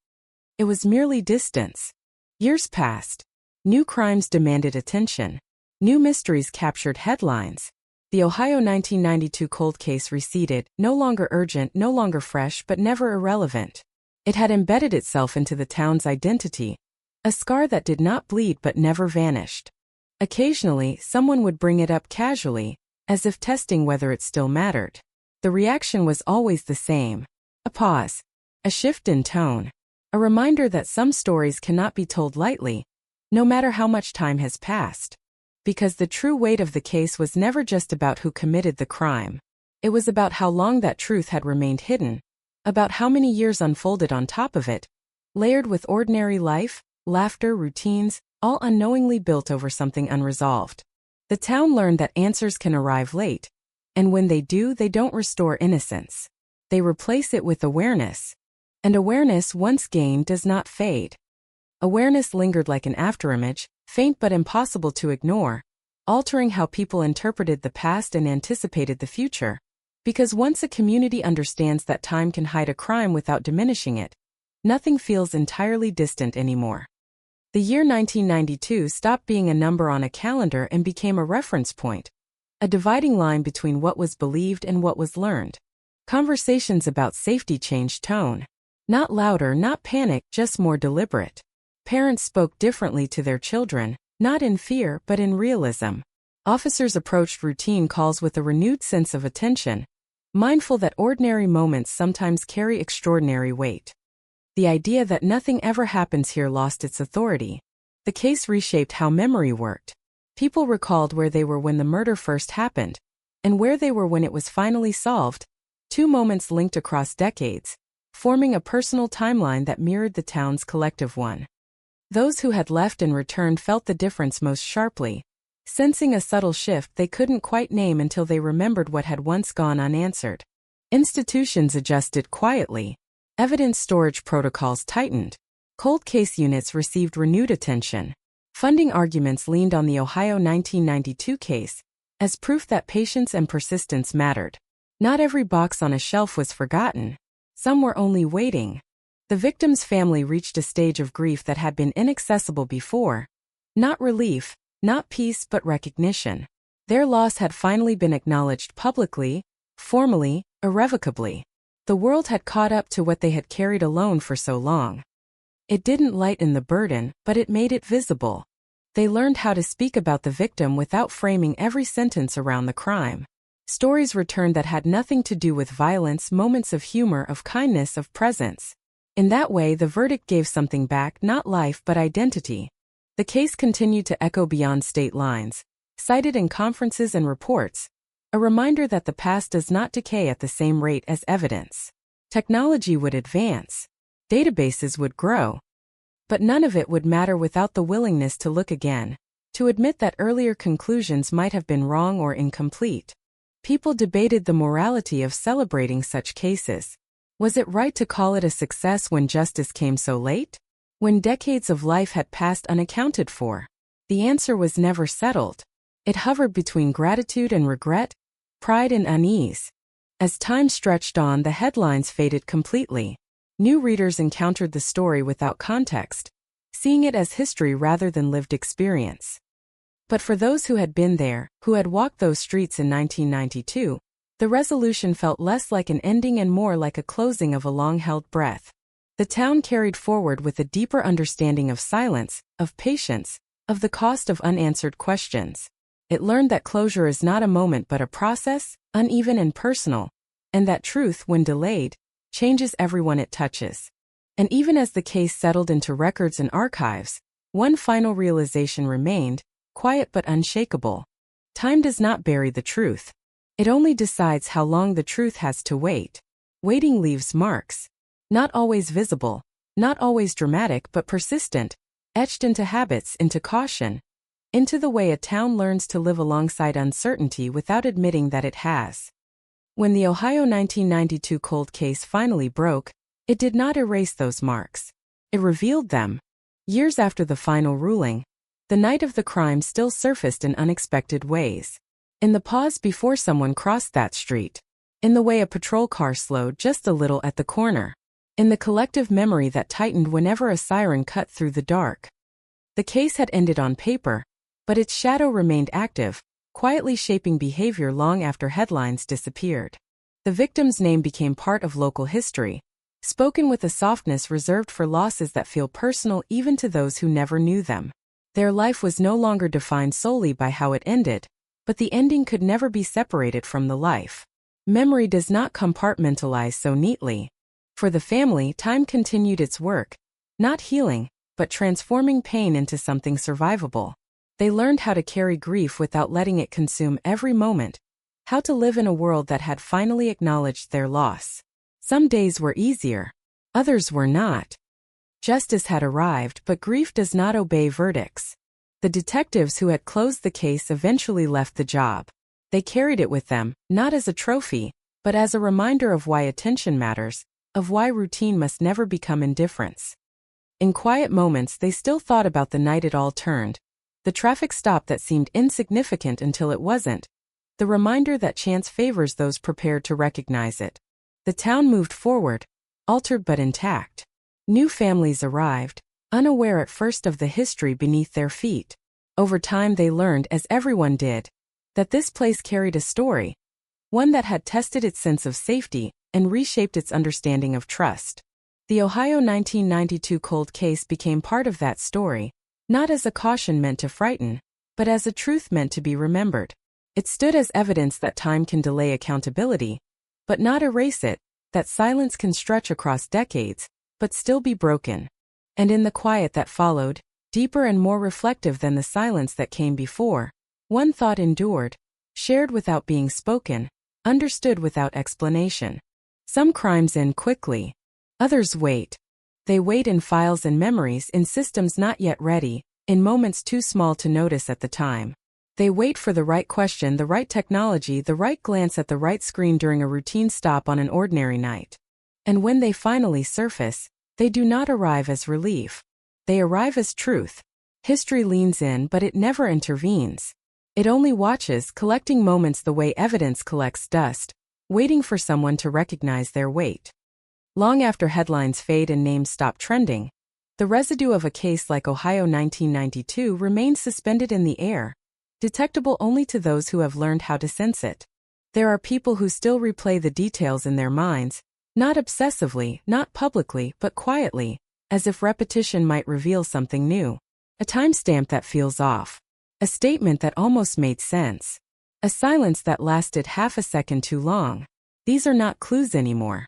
Speaker 4: It was merely distance. Years passed. New crimes demanded attention. New mysteries captured headlines. The Ohio 1992 cold case receded, no longer urgent, no longer fresh, but never irrelevant. It had embedded itself into the town's identity, a scar that did not bleed but never vanished. Occasionally, someone would bring it up casually, as if testing whether it still mattered. The reaction was always the same. A pause. A shift in tone. A reminder that some stories cannot be told lightly, no matter how much time has passed. Because the true weight of the case was never just about who committed the crime. It was about how long that truth had remained hidden, about how many years unfolded on top of it, layered with ordinary life, laughter, routines, all unknowingly built over something unresolved. The town learned that answers can arrive late, and when they do, they don't restore innocence. They replace it with awareness. And awareness, once gained, does not fade. Awareness lingered like an afterimage, faint but impossible to ignore, altering how people interpreted the past and anticipated the future. Because once a community understands that time can hide a crime without diminishing it, nothing feels entirely distant anymore. The year 1992 stopped being a number on a calendar and became a reference point, a dividing line between what was believed and what was learned. Conversations about safety changed tone. Not louder, not panic, just more deliberate. Parents spoke differently to their children. Not in fear, but in realism. Officers approached routine calls with a renewed sense of attention, mindful that ordinary moments sometimes carry extraordinary weight. The idea that nothing ever happens here lost its authority. The case reshaped how memory worked. People recalled where they were when the murder first happened, and where they were when it was finally solved, two moments linked across decades, forming a personal timeline that mirrored the town's collective one. Those who had left and returned felt the difference most sharply, sensing a subtle shift they couldn't quite name until they remembered what had once gone unanswered. Institutions adjusted quietly. Evidence storage protocols tightened. Cold case units received renewed attention. Funding arguments leaned on the Ohio 1992 case as proof that patience and persistence mattered. Not every box on a shelf was forgotten. Some were only waiting. The victim's family reached a stage of grief that had been inaccessible before. Not relief, not peace, but recognition. Their loss had finally been acknowledged publicly, formally, irrevocably. The world had caught up to what they had carried alone for so long. It didn't lighten the burden, but it made it visible. They learned how to speak about the victim without framing every sentence around the crime. Stories returned that had nothing to do with violence, moments of humor, of kindness, of presence. In that way, the verdict gave something back, not life but identity. The case continued to echo beyond state lines, cited in conferences and reports, a reminder that the past does not decay at the same rate as evidence. Technology would advance. Databases would grow. But none of it would matter without the willingness to look again, to admit that earlier conclusions might have been wrong or incomplete. People debated the morality of celebrating such cases. Was it right to call it a success when justice came so late? When decades of life had passed unaccounted for? The answer was never settled. It hovered between gratitude and regret, pride and unease. As time stretched on, the headlines faded completely. New readers encountered the story without context, seeing it as history rather than lived experience. But for those who had been there, who had walked those streets in 1992, the resolution felt less like an ending and more like a closing of a long-held breath. The town carried forward with a deeper understanding of silence, of patience, of the cost of unanswered questions. It learned that closure is not a moment but a process, uneven and personal, and that truth, when delayed, changes everyone it touches. And even as the case settled into records and archives, one final realization remained, quiet but unshakable. Time does not bury the truth. It only decides how long the truth has to wait. Waiting leaves marks. Not always visible, not always dramatic but persistent, etched into habits, into caution, into the way a town learns to live alongside uncertainty without admitting that it has. When the Ohio 1992 cold case finally broke, it did not erase those marks. It revealed them. Years after the final ruling, the night of the crime still surfaced in unexpected ways. In the pause before someone crossed that street. In the way a patrol car slowed just a little at the corner. In the collective memory that tightened whenever a siren cut through the dark. The case had ended on paper, but its shadow remained active, quietly shaping behavior long after headlines disappeared. The victim's name became part of local history, spoken with a softness reserved for losses that feel personal even to those who never knew them. Their life was no longer defined solely by how it ended, but the ending could never be separated from the life. Memory does not compartmentalize so neatly. For the family, time continued its work, not healing, but transforming pain into something survivable. They learned how to carry grief without letting it consume every moment, how to live in a world that had finally acknowledged their loss. Some days were easier, others were not. Justice had arrived, but grief does not obey verdicts. The detectives who had closed the case eventually left the job. They carried it with them, not as a trophy, but as a reminder of why attention matters, of why routine must never become indifference. In quiet moments, they still thought about the night it all turned. The traffic stop that seemed insignificant until it wasn't. The reminder that chance favors those prepared to recognize it. The town moved forward, altered but intact. New families arrived, unaware at first of the history beneath their feet. Over time they learned, as everyone did, that this place carried a story, one that had tested its sense of safety and reshaped its understanding of trust. The Ohio 1992 cold case became part of that story, not as a caution meant to frighten, but as a truth meant to be remembered. It stood as evidence that time can delay accountability, but not erase it, that silence can stretch across decades, but still be broken. And in the quiet that followed, deeper and more reflective than the silence that came before, one thought endured, shared without being spoken, understood without explanation. Some crimes end quickly. Others wait. They wait in files and memories, in systems not yet ready, in moments too small to notice at the time. They wait for the right question, the right technology, the right glance at the right screen during a routine stop on an ordinary night. And when they finally surface, they do not arrive as relief. They arrive as truth. History leans in, but it never intervenes. It only watches, collecting moments the way evidence collects dust, waiting for someone to recognize their weight. Long after headlines fade and names stop trending, the residue of a case like Ohio 1992 remains suspended in the air, detectable only to those who have learned how to sense it. There are people who still replay the details in their minds, not obsessively, not publicly, but quietly, as if repetition might reveal something new. A timestamp that feels off. A statement that almost made sense. A silence that lasted half a second too long. These are not clues anymore.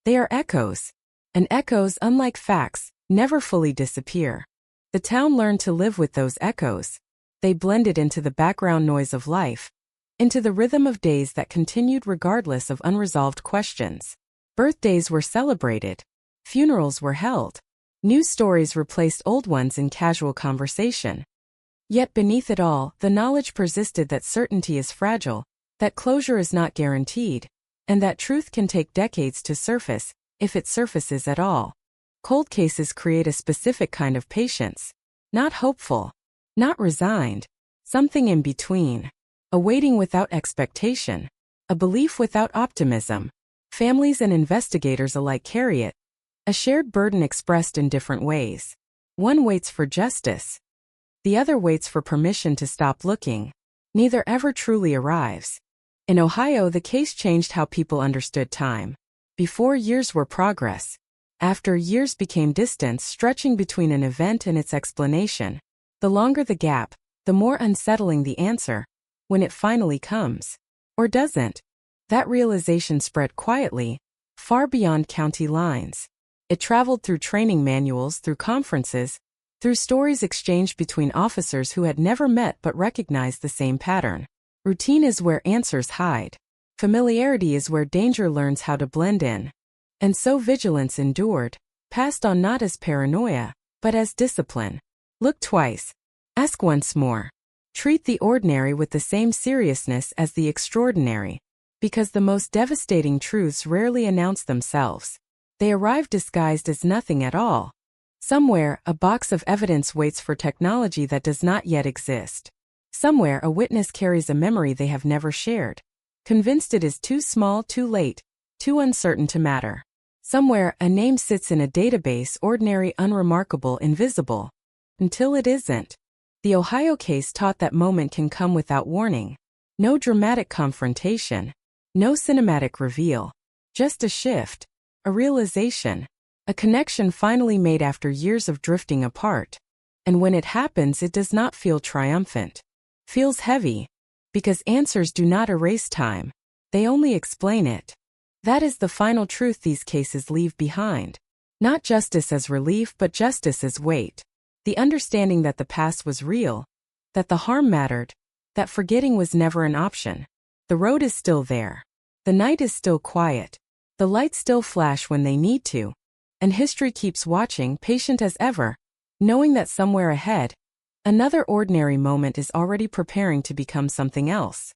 Speaker 4: They are echoes. And echoes, unlike facts, never fully disappear. The town learned to live with those echoes. They blended into the background noise of life, into the rhythm of days that continued regardless of unresolved questions. Birthdays were celebrated. Funerals were held. New stories replaced old ones in casual conversation. Yet beneath it all, the knowledge persisted that certainty is fragile, that closure is not guaranteed, and that truth can take decades to surface, if it surfaces at all. Cold cases create a specific kind of patience. Not hopeful. Not resigned. Something in between. A waiting without expectation. A belief without optimism. Families and investigators alike carry it. A shared burden expressed in different ways. One waits for justice. The other waits for permission to stop looking. Neither ever truly arrives. In Ohio, the case changed how people understood time. Before, years were progress. After, years became distance stretching between an event and its explanation. The longer the gap, the more unsettling the answer, when it finally comes. Or doesn't. That realization spread quietly, far beyond county lines. It traveled through training manuals, through conferences, through stories exchanged between officers who had never met but recognized the same pattern. Routine is where answers hide. Familiarity is where danger learns how to blend in. And so vigilance endured, passed on not as paranoia, but as discipline. Look twice. Ask once more. Treat the ordinary with the same seriousness as the extraordinary. Because the most devastating truths rarely announce themselves. They arrive disguised as nothing at all. Somewhere, a box of evidence waits for technology that does not yet exist. Somewhere, a witness carries a memory they have never shared. Convinced it is too small, too late, too uncertain to matter. Somewhere, a name sits in a database, ordinary, unremarkable, invisible. Until it isn't. The Ohio case taught that moment can come without warning. No dramatic confrontation. No cinematic reveal. Just a shift. A realization. A connection finally made after years of drifting apart. And when it happens, it does not feel triumphant. Feels heavy. Because answers do not erase time. They only explain it. That is the final truth these cases leave behind. Not justice as relief, but justice as weight. The understanding that the past was real. That the harm mattered. That forgetting was never an option. The road is still there. The night is still quiet. The lights still flash when they need to. And history keeps watching, patient as ever, knowing that somewhere ahead, another ordinary moment is already preparing to become something else.